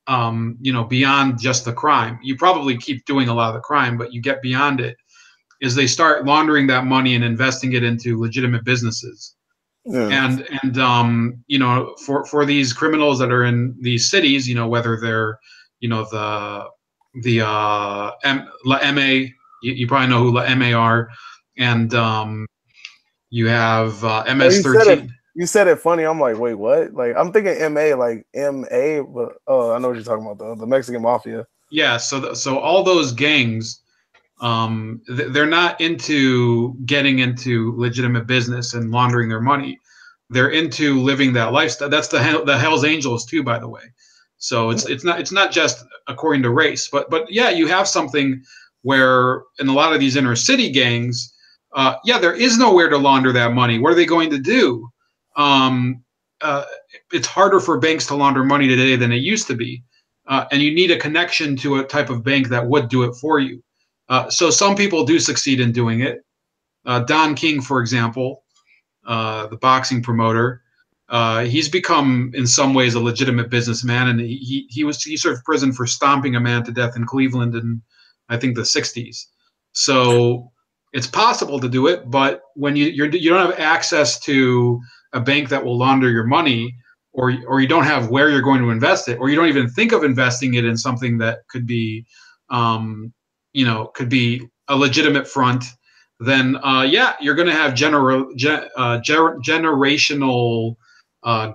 you know, beyond just the crime. You probably keep doing a lot of the crime, but you get beyond it, is they start laundering that money and investing it into legitimate businesses. Yeah. And you know, for these criminals that are in these cities, you know, whether they're, you know, the La MA, you probably know who La MA are, and you have MS-13. You said it funny. I'm like, wait, what? Like, I'm thinking MA, like MA, but oh, I know what you're talking about, the Mexican mafia. Yeah, so all those gangs, they're not into getting into legitimate business and laundering their money. They're into living that lifestyle. That's the Hell's Angels too, by the way. So it's not just according to race, but yeah, you have something where in a lot of these inner city gangs, yeah, there is nowhere to launder that money. What are they going to do? it's harder for banks to launder money today than it used to be. And you need a connection to a type of bank that would do it for you. So some people do succeed in doing it. Don King, for example, the boxing promoter, he's become in some ways a legitimate businessman, and he served prison for stomping a man to death in Cleveland in I think the 60s. So it's possible to do it, but when you don't have access to a bank that will launder your money, or you don't have where you're going to invest it, or you don't even think of investing it in something that could be, could be a legitimate front, then yeah, you're going to have generational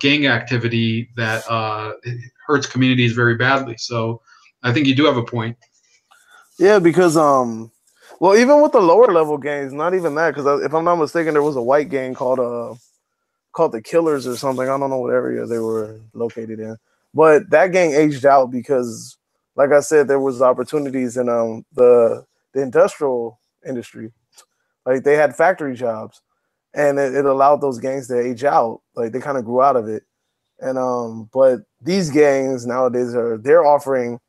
gang activity that hurts communities very badly. So I think you do have a point. Yeah, because well, even with the lower level gangs, not even that, because if I'm not mistaken, there was a white gang called the Killers or something. I don't know what area they were located in, but that gang aged out because, like I said, there was opportunities in the industrial industry. Like they had factory jobs, and it allowed those gangs to age out. Like they kind of grew out of it, and but these gangs nowadays they're offering,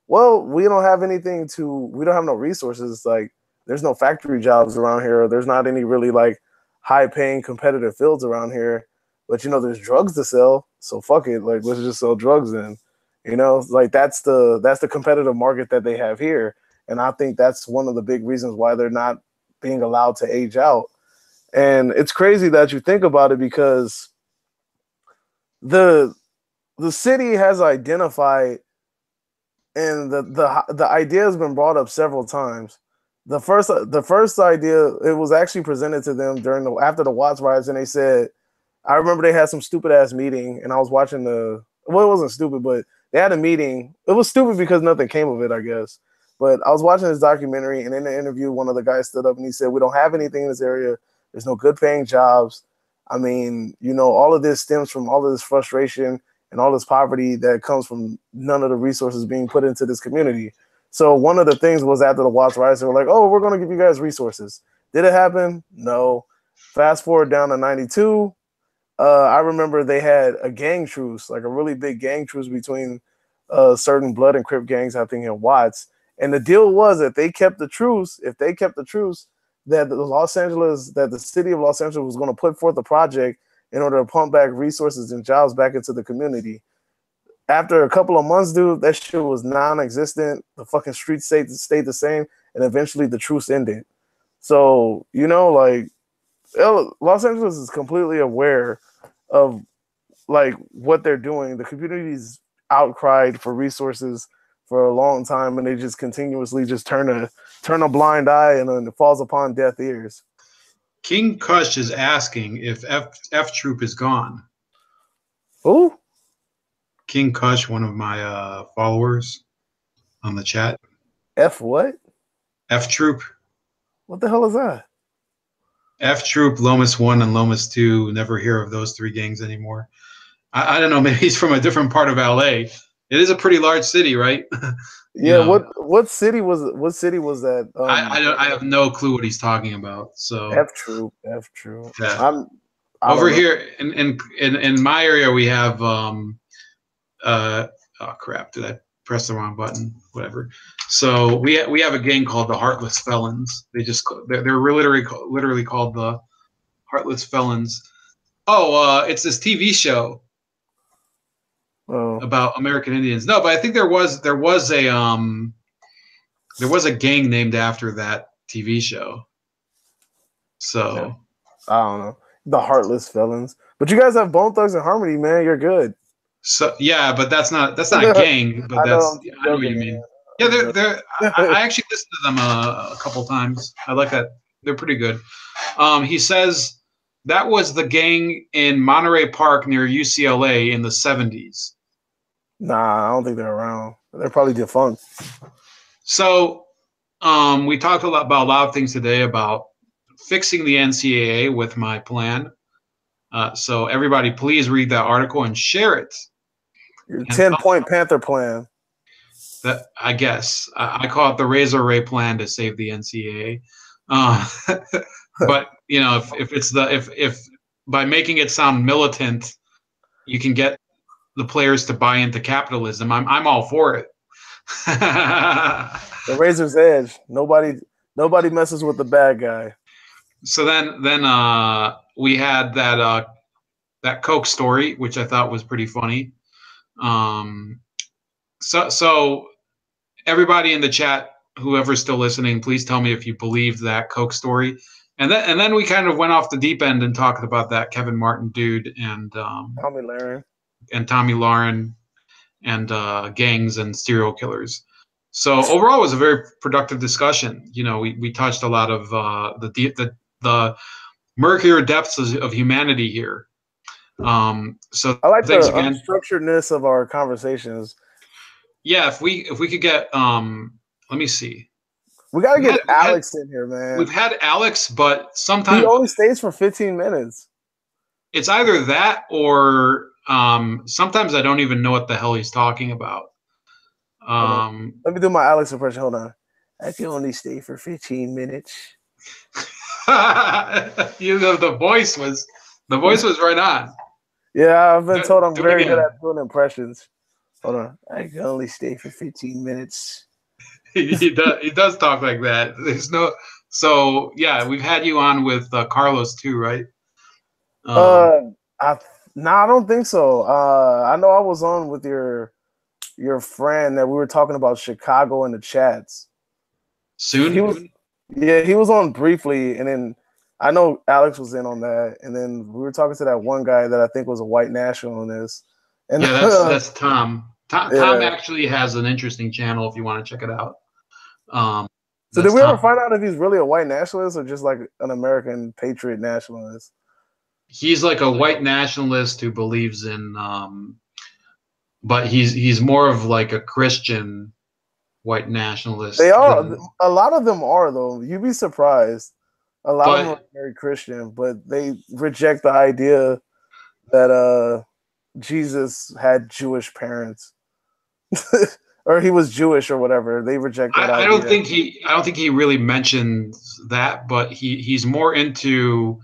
well, we don't have no resources. Like there's no factory jobs around here. There's not any really like high paying competitive fields around here. But there's drugs to sell. So fuck it. Like let's just sell drugs then. Like that's the competitive market that they have here. And I think that's one of the big reasons why they're not being allowed to age out. And it's crazy that you think about it because the city has identified, and the idea has been brought up several times. The first idea, it was actually presented to them after the Watts riots, and they said, I remember they had some stupid ass meeting, and I was watching it wasn't stupid, but they had a meeting. It was stupid because nothing came of it, I guess. But I was watching this documentary, and in the interview, one of the guys stood up and he said, we don't have anything in this area. There's no good paying jobs. I mean, all of this stems from all of this frustration and all this poverty that comes from none of the resources being put into this community. So one of the things was after the Watts riots, they were like, oh, we're going to give you guys resources. Did it happen? No. Fast forward down to 92. I remember they had a gang truce, like a really big gang truce between certain Blood and Crip gangs, I think, in Watts. And the deal was that if they kept the truce, that the city of Los Angeles was going to put forth a project in order to pump back resources and jobs back into the community. After a couple of months, dude, that shit was non-existent. The fucking streets stayed the same, and eventually the truce ended. So, like, Los Angeles is completely aware of like what they're doing. The community's outcried for resources for a long time, and they just continuously just turn a blind eye, and then it falls upon deaf ears. King Kush is asking if F Troop is gone. Who? King Kush, one of my followers on the chat. F what? F Troop. What the hell is that? F Troop, Lomas 1, and Lomas 2. Never hear of those three gangs anymore. I don't know. Maybe he's from a different part of LA. It is a pretty large city, right? Yeah. What city was that? I have no clue what he's talking about. So F Troop. Yeah. Over here in my area, we have oh crap! Did I press the wrong button? Whatever. So we have a gang called the Heartless Felons. They're literally called the Heartless Felons. Oh, it's this TV show about American Indians. No, but I think there was a gang named after that TV show. So I don't know, the Heartless Felons. But you guys have Bone Thugs and Harmony, man. You're good. So yeah, but that's not a gang. But I know what you mean. Yeah, I actually listened to them a couple times. I like that. They're pretty good. He says that was the gang in Monterey Park near UCLA in the 70s. Nah, I don't think they're around. They're probably defunct. So we talked about a lot of things today about fixing the NCAA with my plan. So everybody, please read that article and share it. Your 10-point Panther plan. That I guess I call it the Razor Ray plan to save the NCAA. But if by making it sound militant, you can get the players to buy into capitalism, I'm all for it. The razor's edge. Nobody messes with the bad guy. So then we had that Coke story, which I thought was pretty funny. So everybody in the chat, whoever's still listening, please tell me if you believe that Coke story. And then we kind of went off the deep end and talked about that Kevin Martin dude and Tommy Lauren and gangs and serial killers. So overall, it was a very productive discussion. You know, we touched a lot of the murkier depths of humanity here. So I like thanks the again. unstructuredness of our conversations. Yeah, if we could get let me see. We got to get Alex in here, man. We've had Alex, but sometimes he only stays for 15 minutes. It's either that or sometimes I don't even know what the hell he's talking about. Let me do my Alex impression. Hold on. I can only stay for 15 minutes. You know, the voice was right on. Yeah, I've been told I'm very good at doing impressions. Hold on. I can only stay for 15 minutes. He does talk like that. So yeah, we've had you on with Carlos too, right? I don't think so. I know I was on with your friend that we were talking about Chicago in the chats. Soon? He was on briefly, and then I know Alex was in on that, and then we were talking to that one guy that I think was a white nationalist. And yeah, that's Tom. Tom actually has an interesting channel if you want to check it out. So did we ever find out if he's really a white nationalist or just like an American patriot nationalist? He's like a white nationalist who believes in, but he's more of like a Christian white nationalist. They are. A lot of them are, though. You'd be surprised. A lot of them are very Christian, but they reject the idea that Jesus had Jewish parents. Or he was Jewish or whatever. They reject that idea. I don't think he really mentions that, but he's more into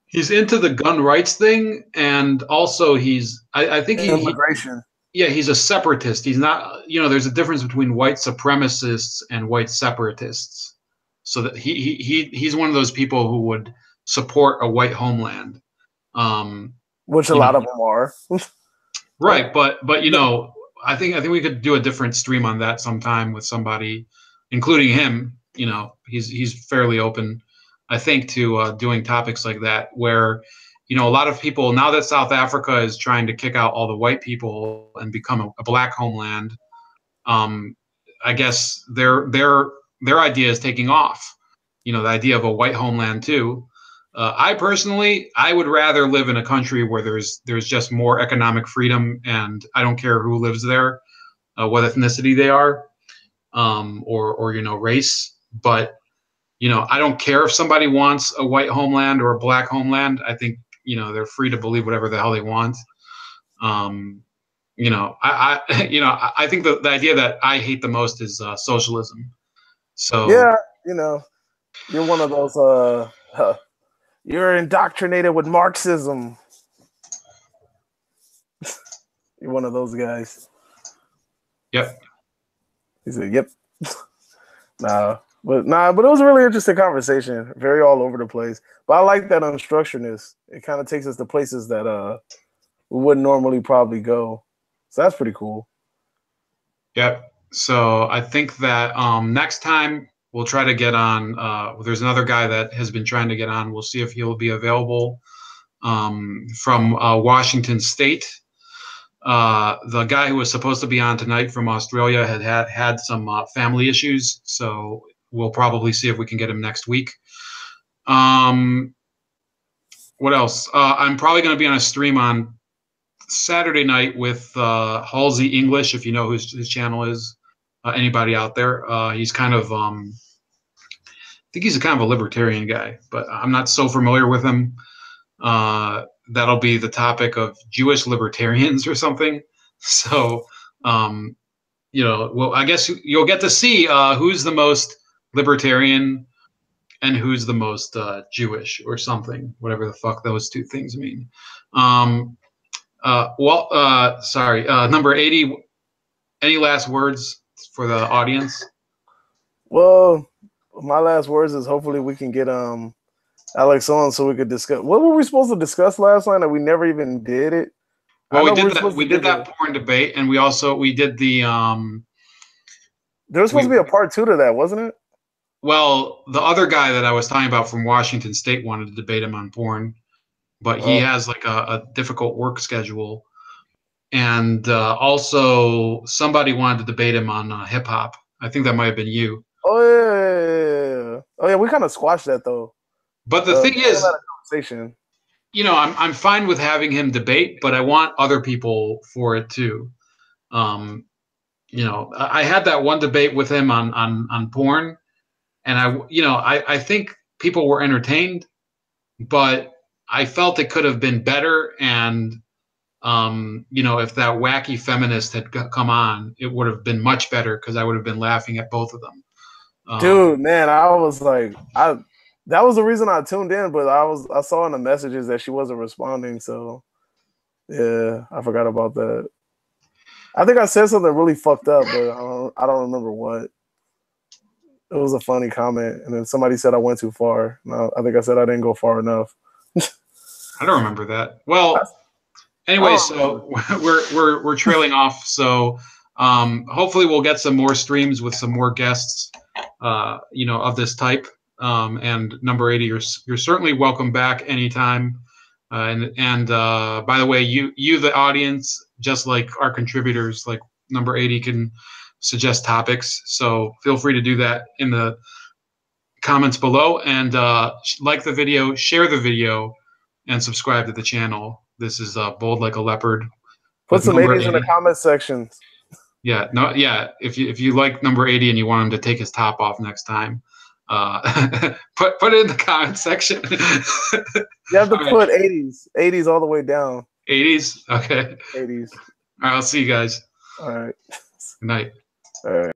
he's into the gun rights thing, and also I think immigration. He's a separatist. He's not, there's a difference between white supremacists and white separatists. So that he's one of those people who would support a white homeland. Which a lot of them are. Right, but I think we could do a different stream on that sometime with somebody, including him. He's fairly open, I think, to doing topics like that, where a lot of people, now that South Africa is trying to kick out all the white people and become a black homeland, I guess their idea is taking off. The idea of a white homeland too. I personally would rather live in a country where there's just more economic freedom, and I don't care who lives there, what ethnicity they are, or race. But I don't care if somebody wants a white homeland or a black homeland. I think they're free to believe whatever the hell they want. I think the idea that I hate the most is socialism. So yeah, you're one of those. You're indoctrinated with Marxism. You're one of those guys. Yep. He said, "Yep." But it was a really interesting conversation. Very all over the place. But I like that unstructuredness. It kind of takes us to places that we wouldn't normally probably go. So that's pretty cool. Yep. So I think that next time we'll try to get on. There's another guy that has been trying to get on. We'll see if he'll be available from Washington State. The guy who was supposed to be on tonight from Australia had some family issues, so we'll probably see if we can get him next week. What else? I'm probably going to be on a stream on Saturday night with Halsey English, if you know who his channel is. Anybody out there? He's kind of, I think he's a kind of a libertarian guy, but I'm not so familiar with him. That'll be the topic of Jewish libertarians or something. So, well, I guess you'll get to see who's the most libertarian and who's the most Jewish or something, whatever the fuck those two things mean. Sorry, number 80. Any last words for the audience? Well, my last words is hopefully we can get Alex on so we could discuss. What were we supposed to discuss last night? And we never even did it. Well, we did that. We did that porn debate, and we did the. There was supposed to be a part 2 to that, wasn't it? Well, the other guy that I was talking about from Washington State wanted to debate him on porn, but he has like a difficult work schedule, and also somebody wanted to debate him on hip hop. I think that might have been you. Oh yeah. Oh yeah. We kind of squashed that though. But the thing is, conversation. You know, I'm fine with having him debate, but I want other people for it too. You know, I had that one debate with him on porn, and I think people were entertained, but I felt it could have been better. And you know, if that wacky feminist had come on, it would have been much better because I would have been laughing at both of them. Dude, man, I was like, that was the reason I tuned in, but I saw in the messages that she wasn't responding, so yeah, I forgot about that. I think I said something really fucked up, but I don't remember what. It was a funny comment, and then somebody said I went too far. No, I think I said I didn't go far enough. I don't remember that. Well, anyway, so we're trailing off. So hopefully we'll get some more streams with some more guests, you know, of this type. And number 80, you're certainly welcome back anytime. And by the way, you the audience, just like our contributors, like number 80, can suggest topics. So feel free to do that in the comments below, and like the video, share the video, and subscribe to the channel. This is Bold Like a Leopard. Put some 80s in the comment section. Yeah, no, yeah. If you like number 80 and you want him to take his top off next time, put it in the comment section. You have to put 80s all the way down. 80s, okay. 80s. All right, I'll see you guys. All right. Good night. All right.